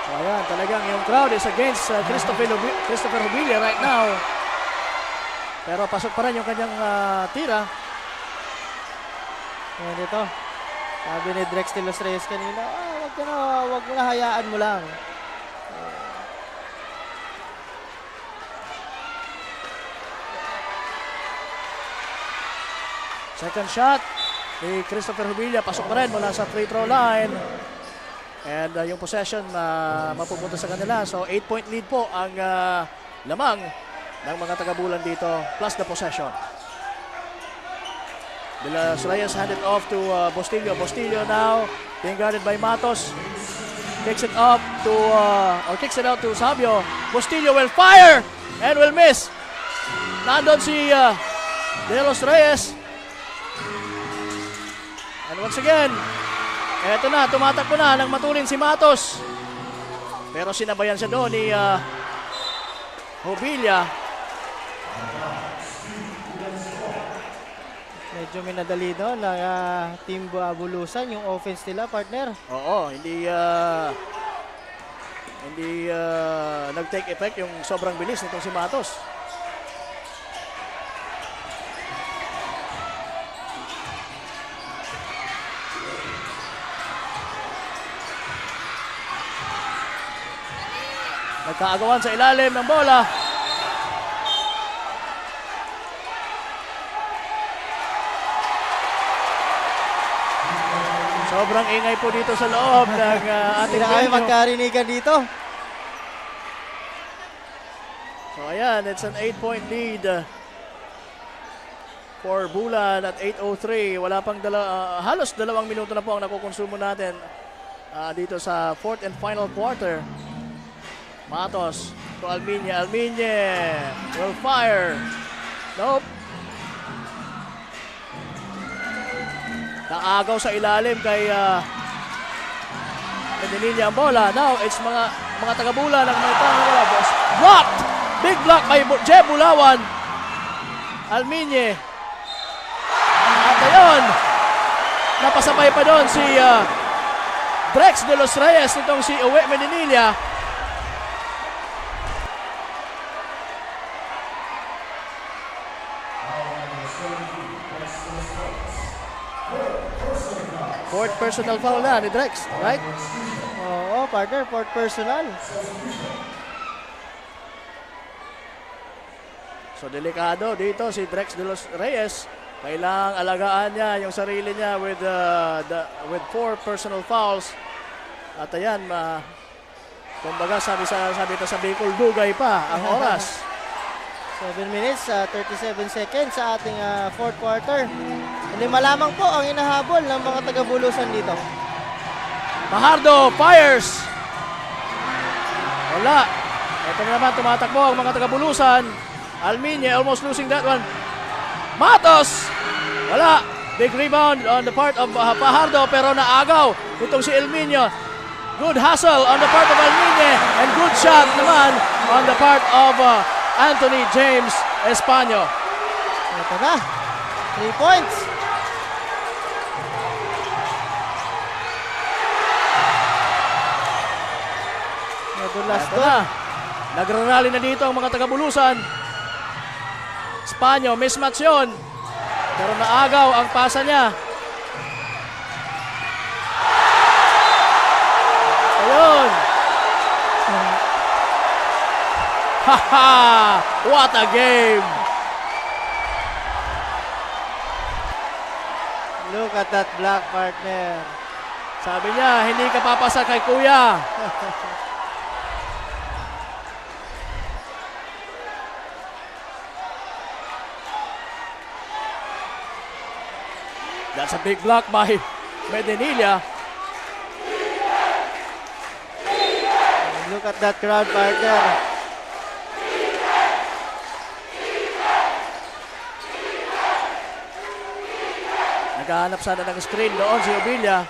So ayan, talagang yung crowd is against Christopher Jubilia right now. Pero pasok pa rin yung kanyang tira. Ayan ito. Sabi ni Drex de los Reyes kanina, wag mo na, hayaan mo lang. Second shot ni Christopher Jubilia, pasok pa rin mula sa free throw line. And yung possession mapupunta sa kanila. So 8-point lead po ang lamang ng mga taga-Bulan dito, plus the possession. De los Reyes hand it off to Bustillo. Bustillo now being guarded by Matos. Kicks it up to, kicks it out to Sabio. Bustillo will fire and will miss. Nandun si De los Reyes. And once again, eto na, tumatakbo na ng matulin si Matos. Pero sinabayan siya doon ni Jubilia. Medyo minadali doon ng Team Bulusan yung offense nila, partner. Oo, hindi nag-take effect yung sobrang bilis nitong si Matos. Nagkaagawan sa ilalim ng bola. Sobrang ingay po dito sa loob ng ating Hindi na kami venue. magkarinigan dito. So ayan, it's an 8-point lead for Bulan at 8:03. Wala pang halos 2 minuto na po ang nakukonsumo natin dito sa fourth and final quarter. Matos to Almiñe. Almiñe will fire. Nope. Naagaw sa ilalim kay Medinilla ang bola. Now, it's mga taga-Bulan ang may bola. Blocked! Big block by Jeb Bulawan. Almiñe. At ayun, napasabay pa doon si Drex de los Reyes nitong si Uwe Medinilla. Fourth personal foul na ni Drex, right? Oo, partner, fourth personal. So delikado dito si Drex de los Reyes. Kailangang alagaan niya yung sarili niya with 4 personal fouls. At ayan, kumbaga sabi ito sa Bicol, dugay pa ang oras. 7 minutes, 37 seconds sa ating fourth quarter. Hindi malamang po ang inahabol ng mga taga-Bulusan dito. Fajardo fires. Wala. Ito na naman, tumatakbo ang mga taga-Bulusan. Almiñe almost losing that one. Matos. Wala. Big rebound on the part of Fajardo pero naagaw itong si Almiñe. Good hustle on the part of Almiñe and good shot naman on the part of Anthony James Españo. Ito na. 3 points. Ito na. Nagrarally na dito ang mga taga-Bulusan. Españo, mismatch yun. Pero naagaw ang pasa niya. Ayun. Haha! What a game! Look at that block, partner. Sabi niya, hindi ka papasa kay kuya. That's a big block by Medinilla. Look at that crowd, partner. Naghahanap sana ng screen doon si Jubilia.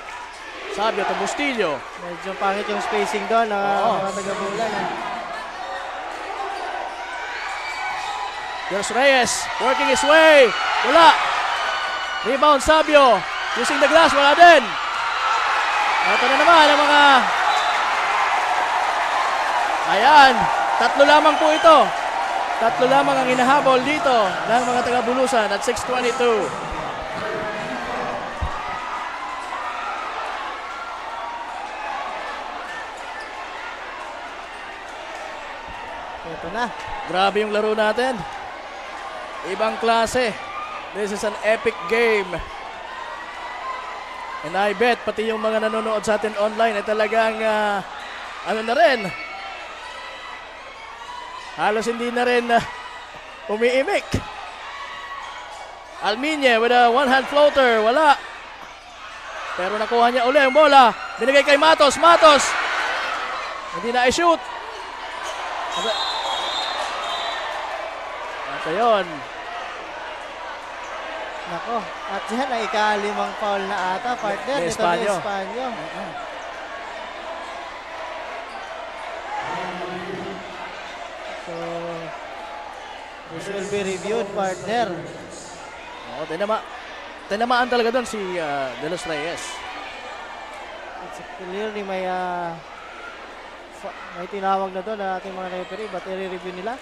Sabio to Bustillo. Medyo pangit yung spacing doon ng mga taga-Bulan. There's Reyes working his way. Wala. Rebound Sabio. Using the glass. Wala din. Ito na naman ang mga... Ayan. 3 lamang po ito. 3 lamang ang hinahabol dito ng mga taga-Bulusan at 6:22. Ito na. Grabe yung laro natin. Ibang klase. This is an epic game. And I bet pati yung mga nanonood sa atin online ay talagang ano na rin. Halos hindi na rin umiimik. Alminye with a one-hand floater. Wala. Pero nakuha niya uli ang bola. Binigay kay Matos. Matos. Hindi na i-shoot. At ayun. Nako. At yan ang ika-5 foul na ata, partner. Ni Ito Espanyo. ni Espanyo. So, this will be reviewed, partner. Oo, tinamaan talaga doon si De Los Reyes. It's clearly may tinawag na doon na ating mga referee. But i-review nila?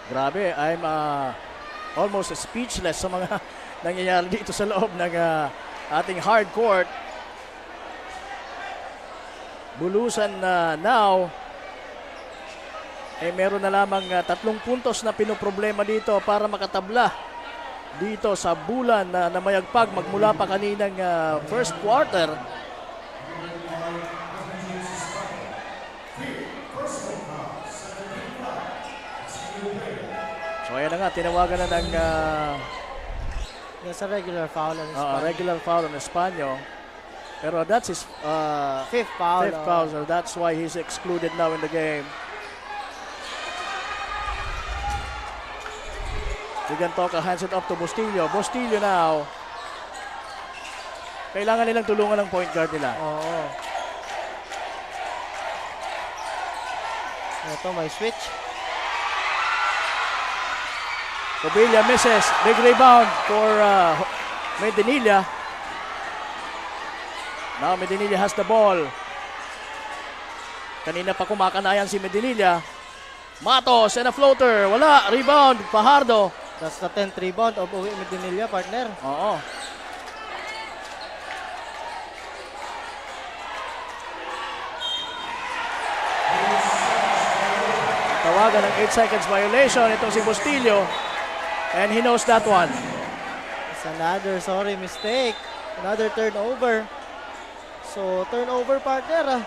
Grabe, I'm almost speechless sa mga nangyayari dito sa loob ng ating hard court. Bulusan now meron na lamang 3 puntos na pinoproblema dito para makatabla dito sa Bulan na mayagpag magmula pa kaninang first quarter. So ayan na nga, tinawagan na ng That's a regular foul on Espanyo. regular foul on Espanyo. Pero that's his 5th foul. fifth foul, so that's why he's excluded now in the game. Sigantoka hands it up to Bustillo. Bustillo now. Kailangan nilang tulungan ng point guard nila. Oo. Ito, may switch. Cobilla misses. Big rebound for Medinilla. Now Medinilla has the ball. Kanina pa kumakanayan si Medinilla. Matos and a floater. Wala. Rebound. Fajardo. That's the 10th rebound of Uwi Medinilla, partner. Oo. Tawagan ng 8 seconds violation itong si Bustillo. And he knows that one. It's another mistake. Another turnover. So, turnover, partner.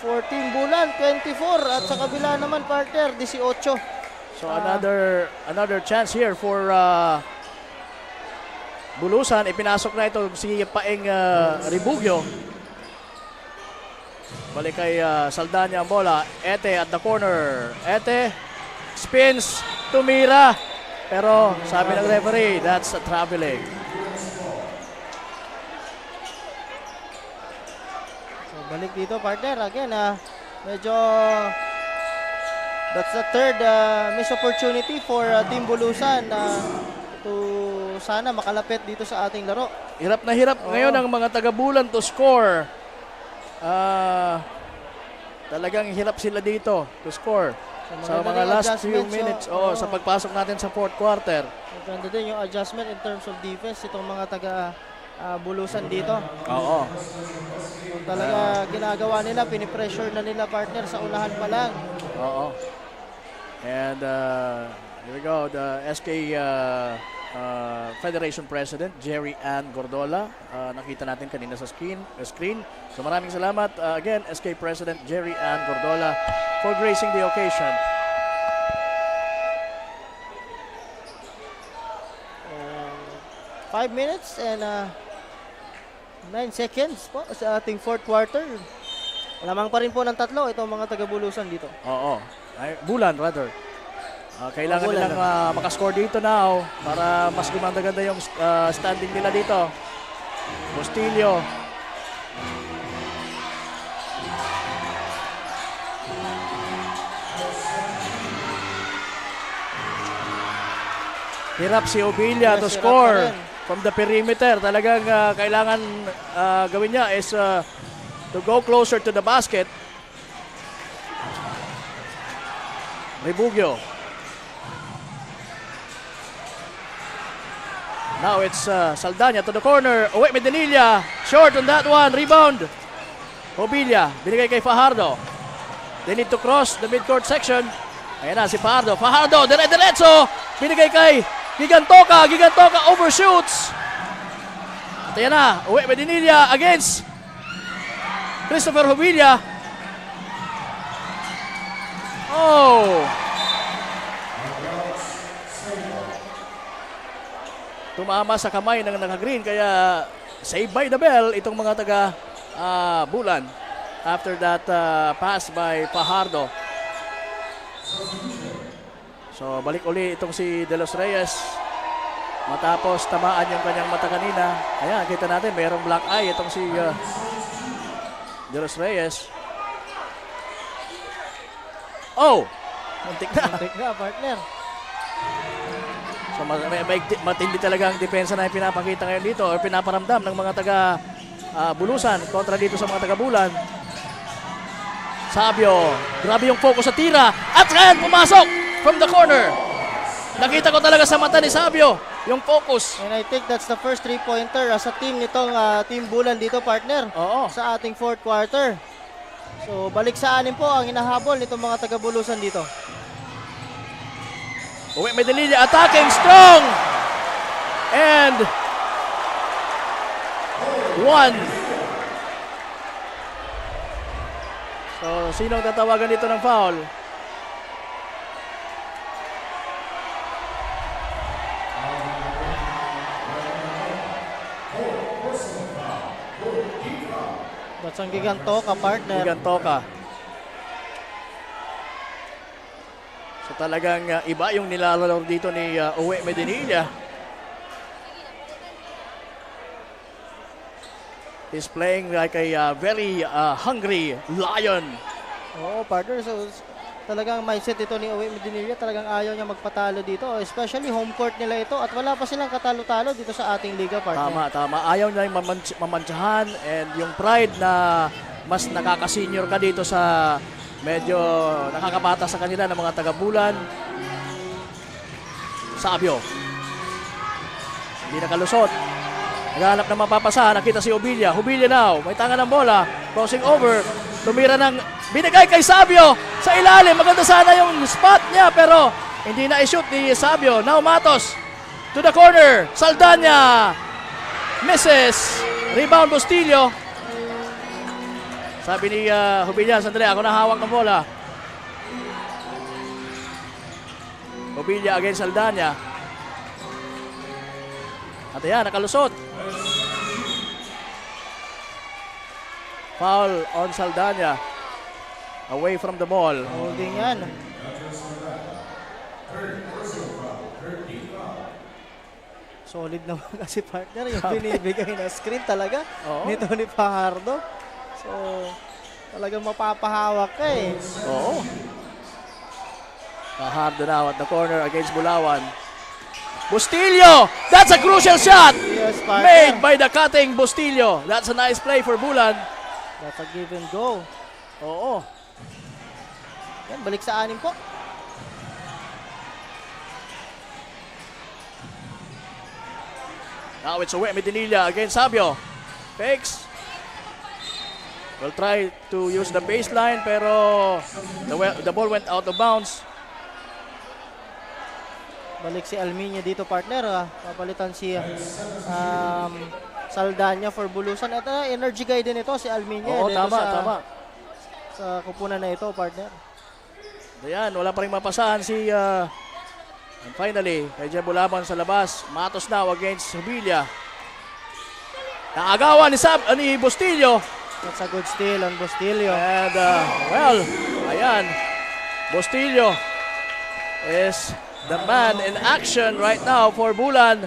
14 Bulan, 24. At sa kabila naman, partner, 18. So another chance here for Bulusan. Ipinasok na ito si Paeng Ribugio. Balik kay Saldana ang bola. Ete at the corner. Ete spins, tumira. Pero sabi ng referee, that's a traveling. So, balik dito, partner. Again, medyo that's the third missed opportunity for Team Bulusan to sana makalapit dito sa ating laro. Hirap na hirap ngayon ang mga taga-Bulan to score. Talagang hirap sila dito to score. Sa mga last few minutes sa pagpasok natin sa fourth quarter. Maganda din yung adjustment in terms of defense itong mga taga-Bulusan dito. Oo. Talaga ginagawa nila, pinipressure na nila, partner, sa unahan pa lang. Oo. And here we go, the SK Federation President Jerry Ann Gordola. Nakita natin kanina sa screen. So maraming salamat again, SK President Jerry Ann Gordola, for gracing the occasion. 5 minutes and 9 seconds po sa ating fourth quarter. Lamang pa rin po ng 3 itong mga taga-Bulusan dito. Oo. Bulan rather. Kailangan Bulan nilang makascore dito now para mas gumanda-ganda yung standing nila dito. Bustillo. Hirap si Obilla to Yes, hirap score pa rin. from the perimeter. Talagang kailangan gawin niya is to go closer to the basket. Rebugio. Now it's Saldana to the corner. Away Medinilla. Short on that one. Rebound. Obilla. Binigay kay Fajardo. They need to cross the midcourt section. Ayan na si Fajardo. Fajardo. Dire-diretso. Binigay kay Gigantoka. Gigantoka overshoots. At ayan na. Away Medinilla against Christopher Obilla. Oh. Tumama sa kamay ng naka-green kaya save by the bell itong mga taga Bulan after that pass by Fajardo. So balik uli itong si De Los Reyes matapos tamaan yung kanyang mata kanina. Ayan, kita natin mayroong black eye itong si De Los Reyes. Oh! Muntik na. Muntik na, partner. So matindi talaga ang depensa na pinapakita ngayon dito o pinaparamdam ng mga taga Bulusan kontra dito sa mga taga Bulan. Sabio, grabe yung focus sa tira at ngayon pumasok from the corner. Nakita ko talaga sa mata ni Sabio yung focus. And I think that's the first 3-pointer sa team nitong Team Bulan dito, partner. Oo. Sa ating fourth quarter. So balik sa anin po ang hinahabol nitong mga taga Bulusan dito. Uwi Medellin attacking strong. And one. So, sinong tatawagan dito ng foul? That's ang Gigantoka, partner. Gigantoka. So talagang iba yung nilalaro dito ni Uwe Medinilla. He's playing like a very hungry lion. Oo, partner. So talagang mindset ito ni Uwe Medinilla. Talagang ayaw niya magpatalo dito. Especially home court nila ito. At wala pa silang katalo-talo dito sa ating liga, partner. Tama. Ayaw niya yung mamantsahan and yung pride na mas nakaka-senior ka dito sa medyo nakakabata sa kanila ng mga taga-Bulan. Sabio. Hindi nakalusot. Naghanap ng mapapasa. Nakita si Obilla. Obilla now. May tangan ng bola. Crossing over. Tumira ng binigay kay Sabio sa ilalim. Maganda sana yung spot niya pero hindi na i-shoot ni Sabio. Now Matos to the corner. Saldana. Misses. Rebound Bustillo. Sabi ni Obilla, sandali, ako na hawak ng bola. Obilla against Saldana. At ayan, nakalusot. Foul on Saldana. Away from the ball. Holding yan. Solid naman kasi, partner. Yung binibigay na screen talaga nito ni Fajardo. So, talagang mapapahawak ka eh. Oo. Fajardo now at the corner against Bulawan. Bustillo! That's a crucial shot! Yes, partner. Made by the cutting Bustillo. That's a nice play for Bulan. That's a give and go. Oo. Yan, balik sa anim po. Now it's Uwe Medinilla against Sabio. Fakes. Will try to use the baseline pero the ball went out of bounds. Balik si Almiño dito, partner. Papalitan si Saldana for Bulusan. At energy guy din ito si Almiño. Oo, tama. Sa kupunan na ito, partner. Ayan, wala pa rin mapasahan si and finally, kay Jeb Bulaban sa labas. Matos now against Obilla. Naagawan ni Bustillo. That's a good steal on Bustillo. And well, ayan. Bustillo is the man in action right now for Bulan.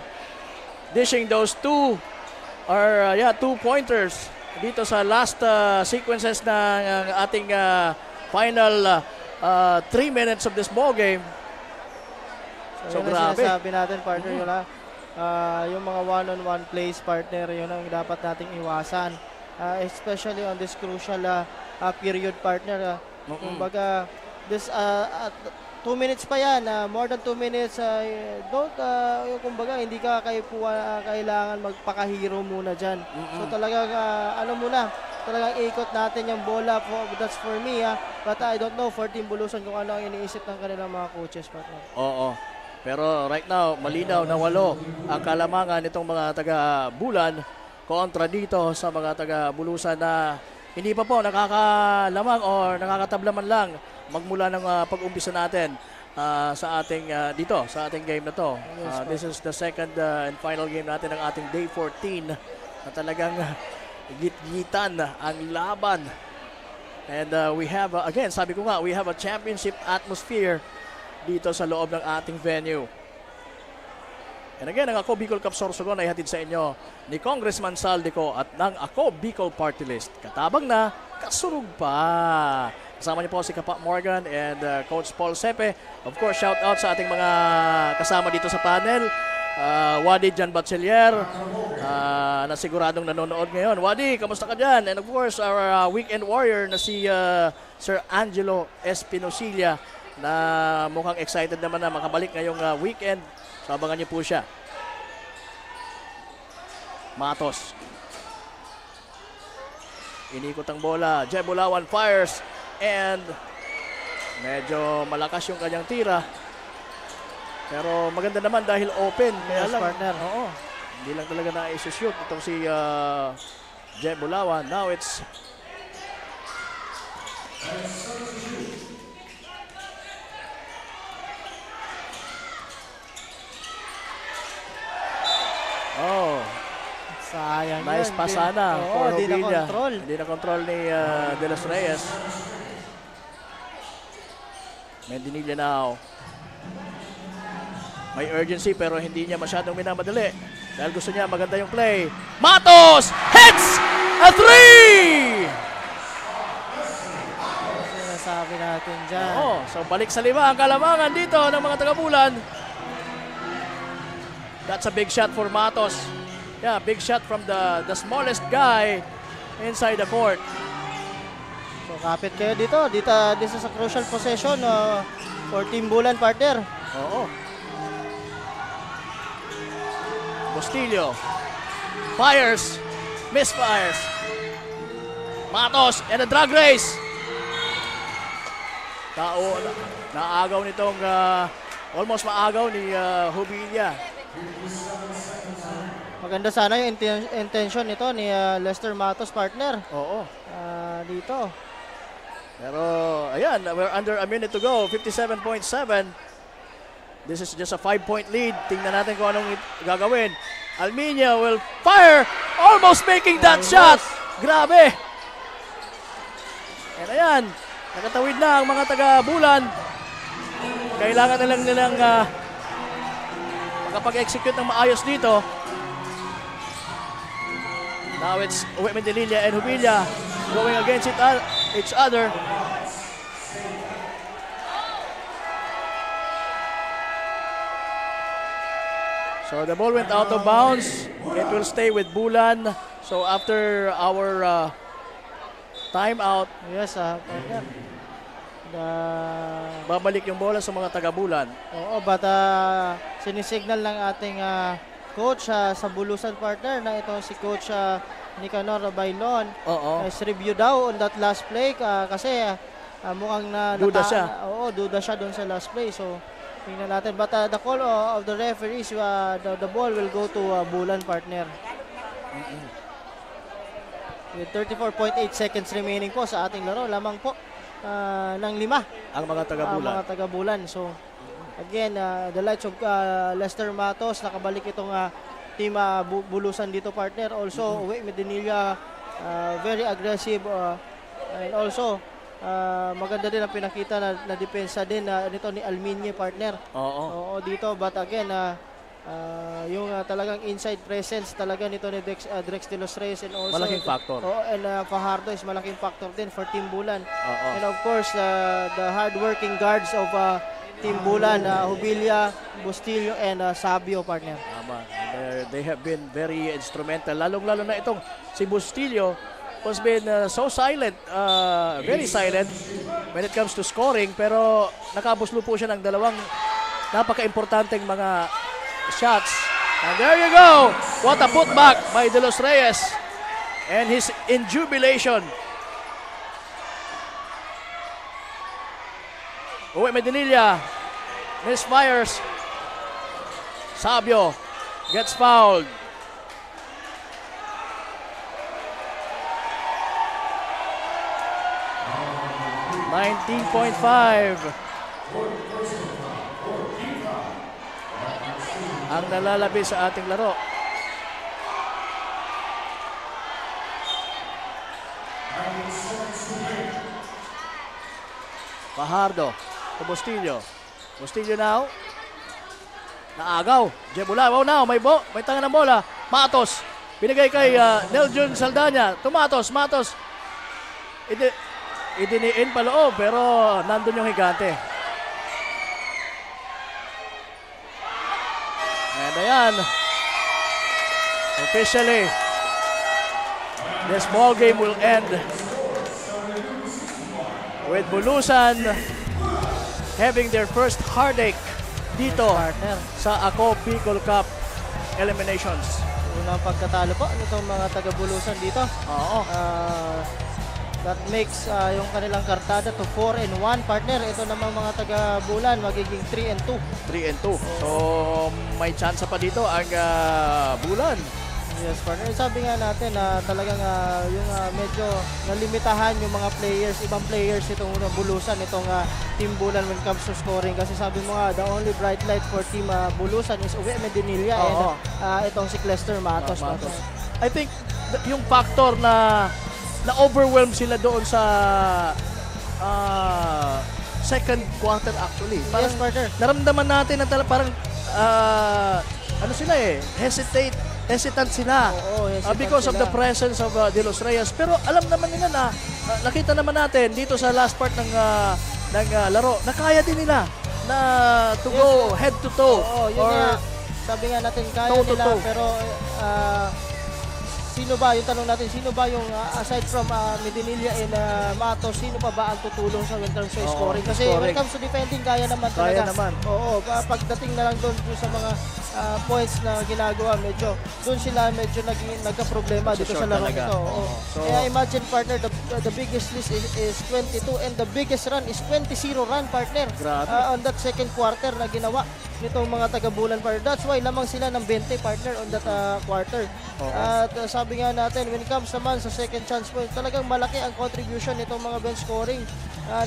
Dishing those two pointers dito sa last sequences ng ating final 3 minutes of this ball game. So, yun ang grabe. sinasabi natin, partner, yun ha. Yung mga one-on-one plays, partner, yun ang dapat nating iwasan. Especially on this crucial period, partner. Kumbaga, this 2 minutes pa yan, more than 2 minutes, kumbaga, hindi ka kailangan magpakahiro muna dyan. So talagang, talagang ikot natin yung bola, that's for me, but I don't know for Team Bulusan kung ano ang iniisip ng kanilang mga coaches, partner. Oo. Pero right now, malinaw na 8 ang kalamangan nitong mga taga-Bulan kontra dito sa mga taga-Bulusan na hindi pa po nakakalamang o nakakatablaman lang magmula ng pag-umpisa natin sa ating dito, sa ating game na to. This is the second and final game natin ng ating day 14 na talagang git-gitan ang laban. And we have, again, sabi ko nga, we have a championship atmosphere dito sa loob ng ating venue. And again, ang Ako Bicol Cup Sorsogon ay hatid sa inyo ni Congressman Saldico at ng Ako Bicol Party List. Katabang na, kasurug pa. Kasama niyo po si Kapa Morgan and Coach Paul Sepe. Of course, shout out sa ating mga kasama dito sa panel. Wadi Jan Batchelier, na siguradong nanonood ngayon. Wadi, kamusta ka dyan? And of course, our weekend warrior na si Sir Angelo Espinosilla, na mukhang excited naman na makabalik ngayong weekend. So abangan niyo po siya. Matos. Inikot ang bola. Jeb Bulawan fires. And medyo malakas yung kanyang tira. Pero maganda naman dahil open. Kaya lang, partner. Oo. Hindi lang talaga na-shoot itong si Jeb Bulawan. Now it's sayang nice yun. pa sana for Hindi na Hovilla. control. Hindi na control ni De Los Reyes. Mendinilla now. May urgency pero hindi niya masyadong minamadali. Dahil gusto niya maganda yung play. Matos hits a 3! Sinasabi natin dyan. So balik sa 5 ang kalamangan dito ng mga taga-Bulan. That's a big shot for Matos. Yeah, big shot from the smallest guy inside the court. So kapit kayo dito. This is a crucial possession for Team Bulan, partner. Oo. Bustillo. Fires. Misfires. Matos and a drag race. Naagaw nitong almost maagaw ni Hovilla. Maganda sana yung intention nito ni Lester Matos, partner. Oo. Dito. Pero ayan, we're under a minute to go. 57.7. This is just a 5-point lead. Tingnan natin kung anong gagawin. Alminia will fire. Almost making that shot. Grabe. And ayan, nakatawid na ang mga taga-Bulan. Kailangan na lang nilang makapag-execute ng maayos dito. Now it's Mendinilla and Hovilla going against each other. So the ball went out of bounds. It will stay with Bulan. So after our timeout, yes, partner. Babalik yung bola sa mga taga-Bulan. Oo, but sinisignal ng ating coach sa Bulusan, partner, na ito si Coach Nicanor Bailon. Is review daw on that last play kasi mukhang duda siya. Oo, duda siya doon sa last play. So tingnan natin, but the call of the referees, the ball will go to Bulan, partner. With 34.8 seconds remaining po sa ating laro, lamang po ng 5 ang mga taga-Bulan. So again, the lights of Lester Matos, nakabalik itong team Bulusan dito, partner. Also, Mendinilla, very aggressive, and also maganda din ang pinakita na depensa din nito ni Alminia, partner. Oo. Dito, but again, Yung talagang inside presence talaga nito ni Drex De Los Reyes, and also Malaking factor. and Fajardo is malaking factor din for Team Bulan. Oo. And of course, the hard-working guards of Team Bulan, Jubilia, Bustillo, and Sabio, partner. Tama. They have been very instrumental. Lalong-lalo na itong si Bustillo has been so silent, very silent when it comes to scoring, pero nakabuslo po siya ng dalawang napaka-importanteng mga shots. And there you go! What a putback by De Los Reyes. And he's in jubilation. Uwe Medinilla misfires. Sabio gets fouled. $19.5 ang nalalabi sa ating laro. Fajardo to Bustillo. Bustillo now. Naagaw. Jebula. Wow now. May tanga ng bola. Matos. Binigay kay Neljun Saldana. Tumatos. Matos. Idiniin pa loob pero nandun yung higante. And ayan. Officially, this ball game will end with Bulusan having their first heartache dito sa Ako Bicol Cup eliminations. Unang pagkatalo po nitong mga taga-Bulusan dito. Oo. That makes yung kanilang kartada to 4-1, partner. Ito namang mga taga-Bulan magiging 3-2. 3-2. So may chance pa dito ang Bulan. Yes, partner. Sabi nga natin na talagang yung medyo nalimitahan yung mga players, ibang players itong Bulusan, itong Team Bulan when it comes to scoring. Kasi sabi mo nga, the only bright light for Team Bulusan is Uwe Medinilla and itong si Clester Matos. I think yung factor na na-overwhelm sila doon sa second quarter actually. Yes, partner. Naramdaman natin na parang ano sila hesitant sila. Because of the presence of De Los Reyes. Pero alam naman nila na nakita naman natin dito sa last part ng laro na kaya din nila na to go head to toe. Sabi nga natin kaya nila pero sino ba, yung tanong natin, sino ba yung aside from Medinilla and Matos, sino pa ba ang tutulong sa when terms of scoring? Kasi when it comes to defending, kaya naman talaga. Oo, pagdating na lang doon sa mga points na ginagawa, medyo doon sila medyo nagka-problema dito sa laro nito. Kaya imagine, partner, the biggest list is 22 and the biggest run is 20-0 run, partner. On that second quarter na ginawa nitong mga taga-Bulan, partner. That's why lamang sila ng 20, partner, on that quarter. At sabi nga natin, when it comes naman sa second chance point, talagang malaki ang contribution nitong mga bench scoring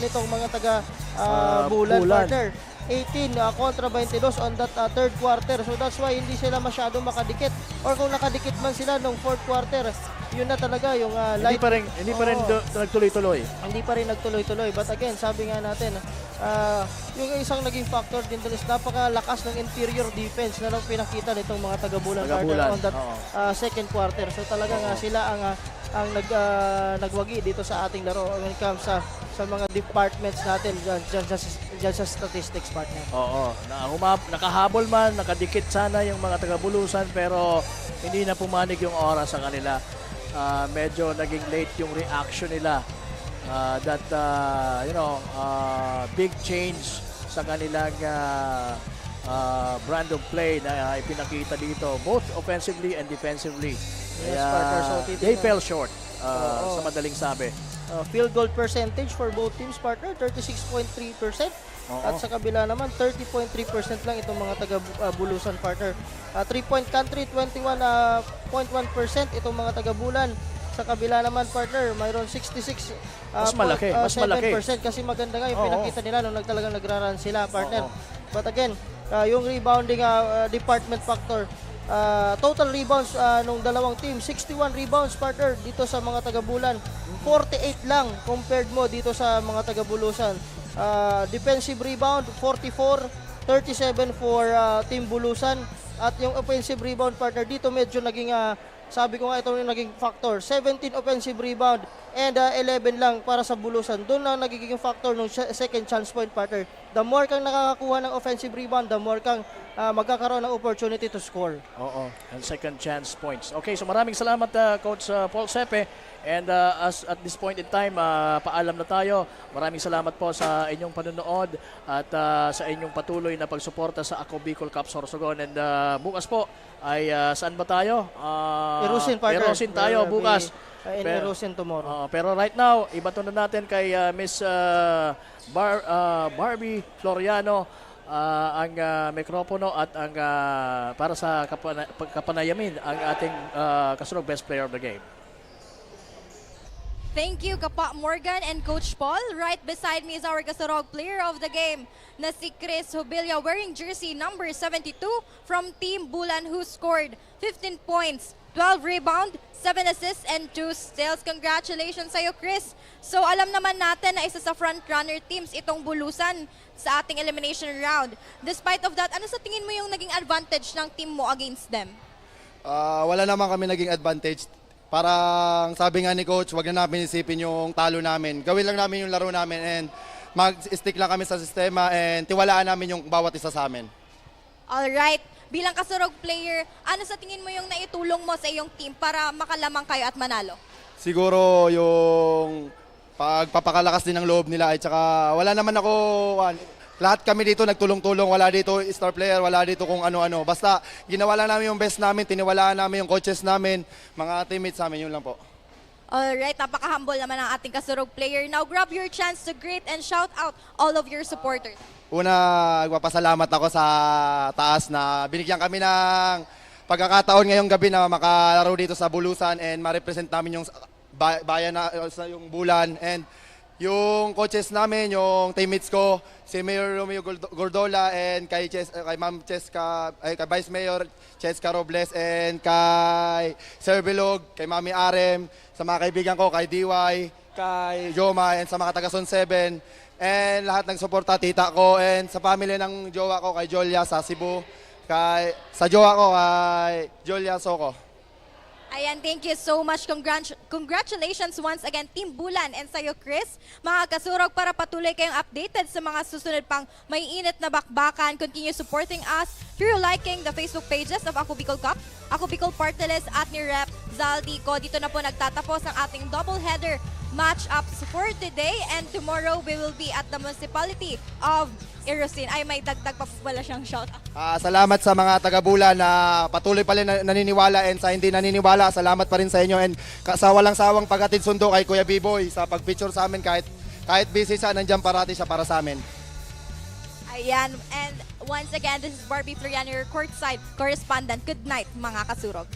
nitong mga taga-Bulan, partner. 18 kontra 22 on that third quarter. So that's why hindi sila masyadong makadikit. Or kung nakadikit man sila nung fourth quarter, yun na talaga yung light. Hindi pa rin nagtuloy-tuloy. Hindi pa rin nagtuloy-tuloy. But again, sabi nga natin, yung isang naging factor din doon is napakalakas ng interior defense na nang pinakita nitong mga taga-Bulan on that second quarter. So talagang sila ang nagwagi dito sa ating laro when it comes sa mga departments natin dyan sa statistics, partner. Oo. Nakahabol man, nakadikit sana yung mga taga-Bulusan pero hindi na pumanig yung oras sa kanila. Medyo naging late yung reaction nila. Big change sa kanilang brand of play na ipinakita dito, both offensively and defensively. Yes, partner. So, they fell short, sa madaling sabi. Field goal percentage for both teams, partner, 36.3%. At sa kabila naman, 30.3% lang itong mga taga-Bulusan, partner. 3-point country, 21.1% itong mga taga-Bulan. Sa kabila naman, partner, mayroon 66 mas malaki. 7% kasi maganda nga yung pinakita nila nung talagang nagra-run sila, partner. But again, yung rebounding department factor, total rebounds nung dalawang team, 61 rebounds, partner, dito sa mga taga-Bulan. 48 lang compared mo dito sa mga taga-Bulusan. Defensive rebound, 44, 37 for Team Bulusan. At yung offensive rebound partner dito medyo naging sabi ko nga ito yung naging factor. 17 offensive rebound and 11 lang para sa Bulusan. Doon na nagiging factor ng second chance point partner. The more kang nakakakuha ng offensive rebound, the more kang magkakaroon ng opportunity to score. Oo, and second chance points. Okay, so maraming salamat Coach Paul Sepe. And as at this point in time, paalam na tayo. Maraming salamat po sa inyong panonood at sa inyong patuloy na pagsuporta sa Ako Bicol Cup Sorsogon. And bukas po ay saan ba tayo? Erosin, partner. Erosin tayo bukas. In Erosin tomorrow. Pero right now, ibato na natin kay Miss Barbie Floriano ang mikropono at ang para sa kapanayamin ang ating kasunod best player of the game. Thank you, Kapa Morgan and Coach Paul. Right beside me is our Kasurog player of the game na si Chris Hubilia wearing jersey number 72 from Team Bulan who scored 15 points, 12 rebound, 7 assists, and 2 steals. Congratulations sa'yo, Chris. So alam naman natin na isa sa front-runner teams itong Bulusan sa ating elimination round. Despite of that, ano sa tingin mo yung naging advantage ng team mo against them? Wala naman kami naging advantage. Parang sabi nga ni Coach, wag na namin isipin yung talo namin. Gawin lang namin yung laro namin and mag-stick lang kami sa sistema and tiwalaan namin yung bawat isa sa amin. Alright. Bilang Kasurog player, ano sa tingin mo yung naitulong mo sa iyong team para makalamang kayo at manalo? Siguro yung pagpapakalakas din ng loob nila at saka wala naman ako, lahat kami dito nagtulong-tulong, wala dito star player, wala dito kung ano-ano. Basta ginawa lang namin yung best namin, tiniwalaan namin yung coaches namin, mga teammates namin, yun lang po. Alright, napaka-humble naman ang ating Kasurog player. Now grab your chance to greet and shout out all of your supporters. Una, magpapasalamat ako sa taas na binigyan kami ng pagkakataon ngayong gabi na makalaro dito sa Bulusan and ma-represent namin yung bayan na yung Bulan and yung coaches namin, yung teammates ko, si Mayor Romeo Gordola and kay Ma'am Cheska, kay Vice Mayor Cheska Robles and kay Sir Bilog, kay Mami Arem, sa mga kaibigan ko, kay DY, kay Joma and sa mga taga Son 7 and lahat ng suporta, tita ko and sa family ng jowa ko, kay Jolia sa Cebu, sa jowa ko, kay Jolia Soko. Ayan, thank you so much. Congratulations once again, Team Bulan and sa'yo, Chris. Mga Kasurog, para patuloy kayong updated sa mga susunod pang may init na bakbakan, continue supporting us through liking the Facebook pages of Ako Bicol Cup, Ako Bicol Party List at ni Rep Zaldico. Dito na po nagtatapos ang ating doubleheader match-ups for today and tomorrow we will be at the municipality of Erosin. Ay, may dagdag pa pala siyang shoutout. Salamat sa mga taga-Bulan na patuloy pa rin naniniwala and sa hindi naniniwala, salamat pa rin sa inyo and sa walang sawang paghatid sundo kay Kuya B-Boy sa pag-picture sa amin kahit busy siya, nandiyan parati siya para sa amin. Ayan, and once again, this is Barbie Floriano, your courtside correspondent. Good night, mga Kasurog.